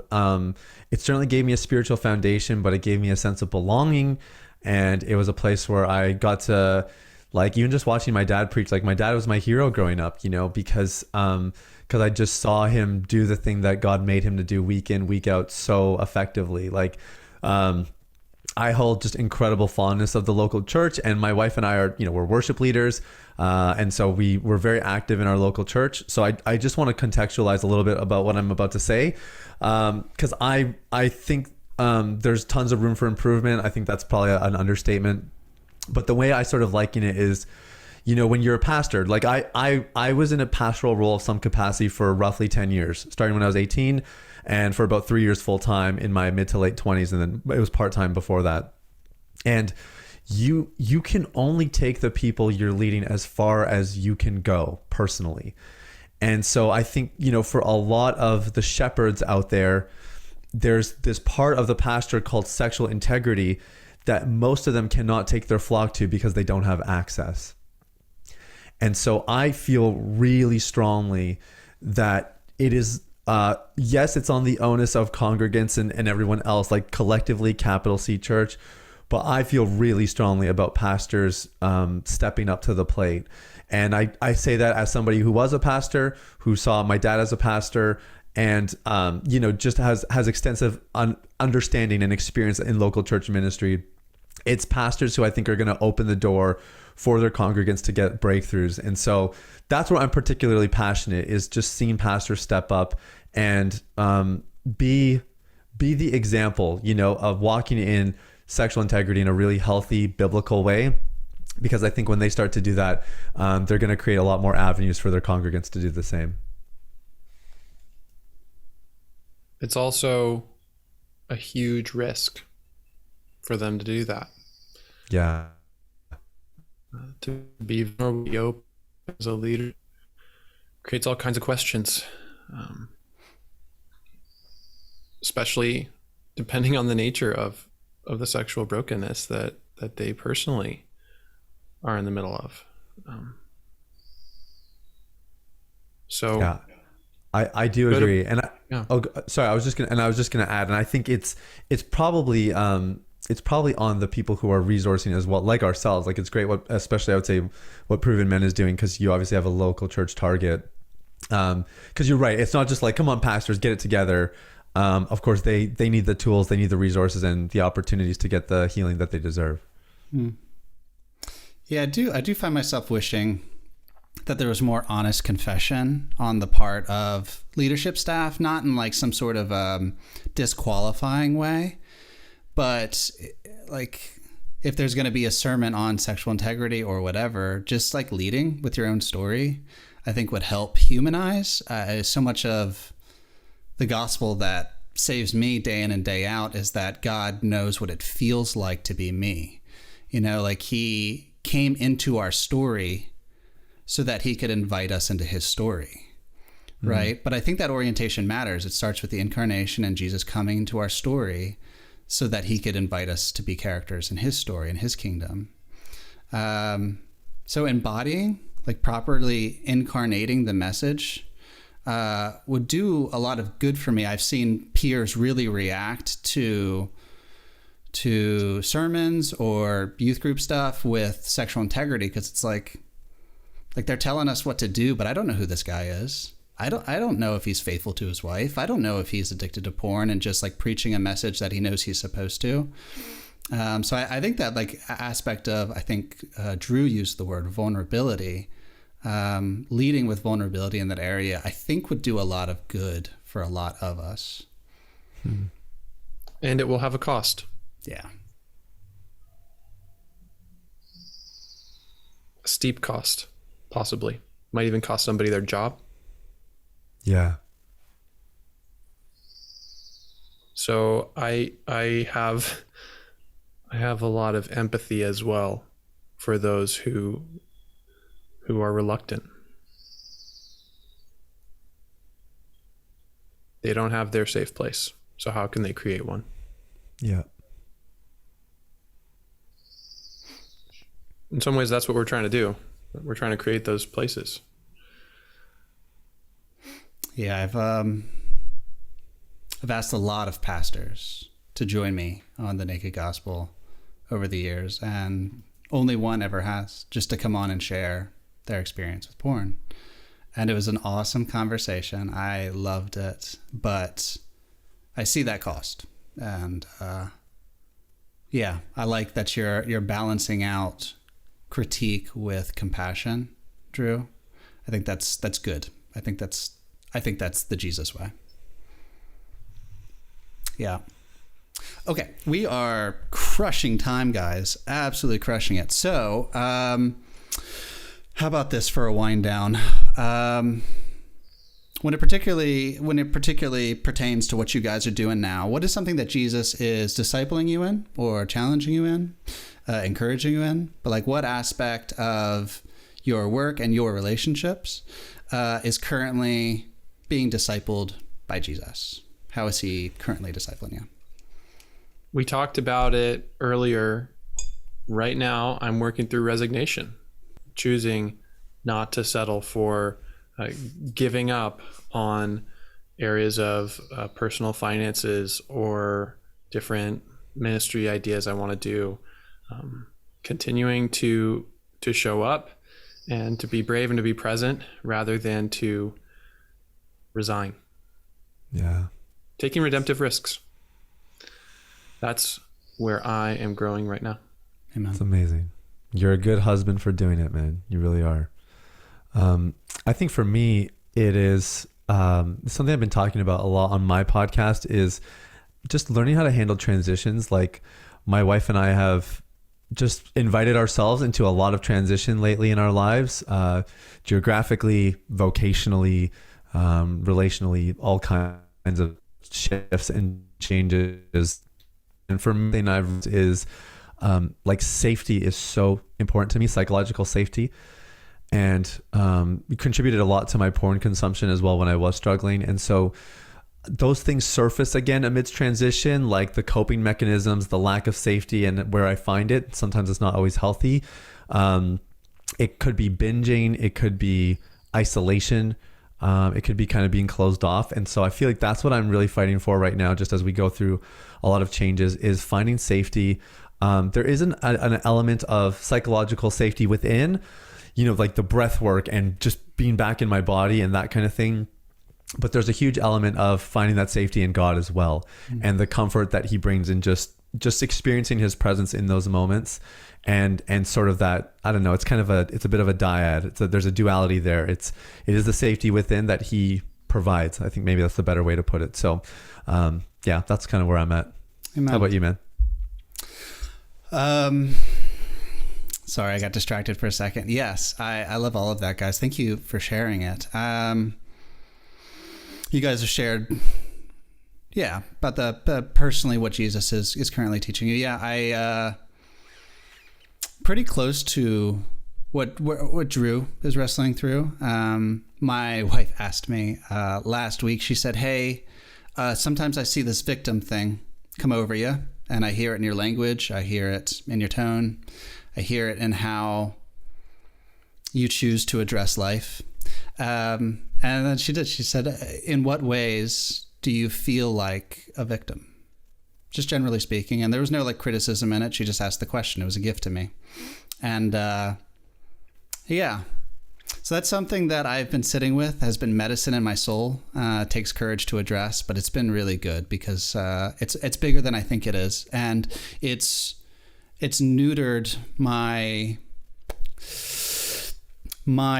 It certainly gave me a spiritual foundation, but it gave me a sense of belonging. And it was a place where I got to, like, even just watching my dad preach, like my dad was my hero growing up, because I just saw him do the thing that God made him to do week in, week out so effectively. Like, I hold just incredible fondness of the local church, and my wife and I are, we're worship leaders. And so we're very active in our local church. So I just want to contextualize a little bit about what I'm about to say. Cause I think, there's tons of room for improvement. I think that's probably an understatement, but the way I sort of liken it is, when you're a pastor, like I was in a pastoral role of some capacity for roughly 10 years, starting when I was 18 and for about 3 years full time in my mid to late 20s. And then it was part-time before that. And you can only take the people you're leading as far as you can go personally. And so I think, for a lot of the shepherds out there, there's this part of the pastor called sexual integrity that most of them cannot take their flock to because they don't have access. And so I feel really strongly that it is, yes, it's on the onus of congregants and everyone else, like collectively, capital C church. But I feel really strongly about pastors stepping up to the plate. And I say that as somebody who was a pastor, who saw my dad as a pastor, and just has extensive understanding and experience in local church ministry. It's pastors who I think are going to open the door for their congregants to get breakthroughs. And so that's where I'm particularly passionate, is just seeing pastors step up and be be the example, of walking in sexual integrity in a really healthy biblical way. Because I think when they start to do that, they're going to create a lot more avenues for their congregants to do the same. It's also a huge risk for them to do that. Yeah. To be vulnerable, open as a leader creates all kinds of questions, especially depending on the nature of the sexual brokenness that they personally are in the middle of. Yeah, I do agree. Sorry, I was just gonna add, and I think it's probably on the people who are resourcing as well, like ourselves. Like, it's great especially I would say what Proven Men is doing, because you obviously have a local church target. Because you're right, it's not just like, come on, pastors, get it together. Of course, they need the tools, they need the resources, and the opportunities to get the healing that they deserve. Yeah, I do find myself wishing that there was more honest confession on the part of leadership staff, not in like some sort of disqualifying way, but like if there's going to be a sermon on sexual integrity or whatever, just like leading with your own story, I think would help humanize. So much of the gospel that saves me day in and day out is that God knows what it feels like to be me. Like he came into our story so that he could invite us into his story, right? But I think that orientation matters. It starts with the incarnation and Jesus coming into our story so that he could invite us to be characters in his story, in his kingdom. So embodying, like properly incarnating the message would do a lot of good for me. I've seen peers really react to sermons or youth group stuff with sexual integrity, because it's like they're telling us what to do, but I don't know who this guy is. I don't know if he's faithful to his wife. I don't know if he's addicted to porn and just like preaching a message that he knows he's supposed to. So I think that like aspect of, I think Drew used the word vulnerability, leading with vulnerability in that area, I think would do a lot of good for a lot of us. And it will have a cost. Yeah. A steep cost, possibly. Might even cost somebody their job. Yeah. So I have a lot of empathy as well for those who are reluctant. They don't have their safe place. So how can they create one? Yeah. In some ways, that's what we're trying to do. We're trying to create those places. Yeah, I've asked a lot of pastors to join me on the Naked Gospel over the years, and only one ever has, just to come on and share their experience with porn. And it was an awesome conversation. I loved it, but I see that cost. And yeah, I like that you're balancing out critique with compassion, Drew. I think that's good. I think that's the Jesus way. Yeah. Okay, we are crushing time, guys. Absolutely crushing it. So, how about this for a wind down? When it particularly pertains to what you guys are doing now, what is something that Jesus is discipling you in, or challenging you in, encouraging you in? But like, what aspect of your work and your relationships is currently being discipled by Jesus? How is he currently discipling you? We talked about it earlier. Right now, I'm working through resignation, choosing not to settle for giving up on areas of personal finances or different ministry ideas I want to do. Continuing to show up and to be brave and to be present rather than to resign. Yeah. Taking redemptive risks. That's where I am growing right now. Amen. It's amazing. You're a good husband for doing it, man. You really are. I think for me, it is something I've been talking about a lot on my podcast is just learning how to handle transitions. Like my wife and I have just invited ourselves into a lot of transition lately in our lives, geographically, vocationally, relationally, all kinds of shifts and changes. And for me, is like safety is so important to me, psychological safety. And it contributed a lot to my porn consumption as well when I was struggling. And so those things surface again amidst transition, like the coping mechanisms, the lack of safety, and where I find it. Sometimes it's not always healthy. It could be binging. It could be isolation. It could be kind of being closed off. And so I feel like that's what I'm really fighting for right now, just as we go through a lot of changes, is finding safety. There is an element of psychological safety within, like the breath work and just being back in my body and that kind of thing. But there's a huge element of finding that safety in God as well, and the comfort that he brings in just experiencing his presence in those moments, and sort of that, I don't know, it's a bit of a dyad. There's a duality there. It is the safety within that he provides. I think maybe that's the better way to put it. So yeah, that's kind of where I'm at. Amen. How about you, man? Sorry, I got distracted for a second. Yes, I love all of that, guys. Thank you for sharing it. You guys have shared, about the personally what Jesus is currently teaching you. Yeah, I pretty close to what Drew is wrestling through. My wife asked me last week. She said, "Hey, sometimes I see this victim thing come over you, and I hear it in your language. I hear it in your tone. I hear it in how you choose to address life." And then she said, "In what ways do you feel like a victim?" Just generally speaking. And there was no criticism in it. She just asked the question. It was a gift to me. And yeah. So that's something that I've been sitting with, has been medicine in my soul. It takes courage to address, but it's been really good because it's bigger than I think it is. And it's neutered my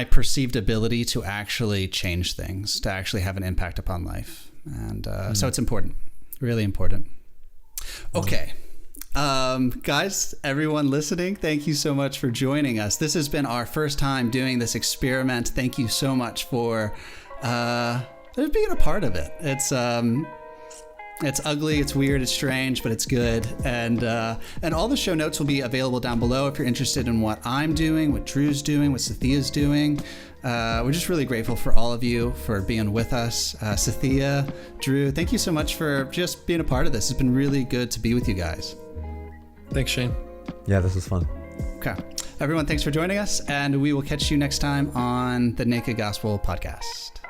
perceived ability to actually change things, to actually have an impact upon life. And so it's important, really important. Okay. Guys, everyone listening, thank you so much for joining us. This has been our first time doing this experiment. Thank you so much for being a part of it. It's ugly, it's weird, it's strange, but it's good. And all the show notes will be available down below if you're interested in what I'm doing, what Drew's doing, what Sathiya's doing. We're just really grateful for all of you for being with us. Sathiya, Drew, thank you so much for just being a part of this. It's been really good to be with you guys. Thanks, Shane. Yeah, this was fun. Okay. Everyone, thanks for joining us, and we will catch you next time on the Naked Gospel Podcast.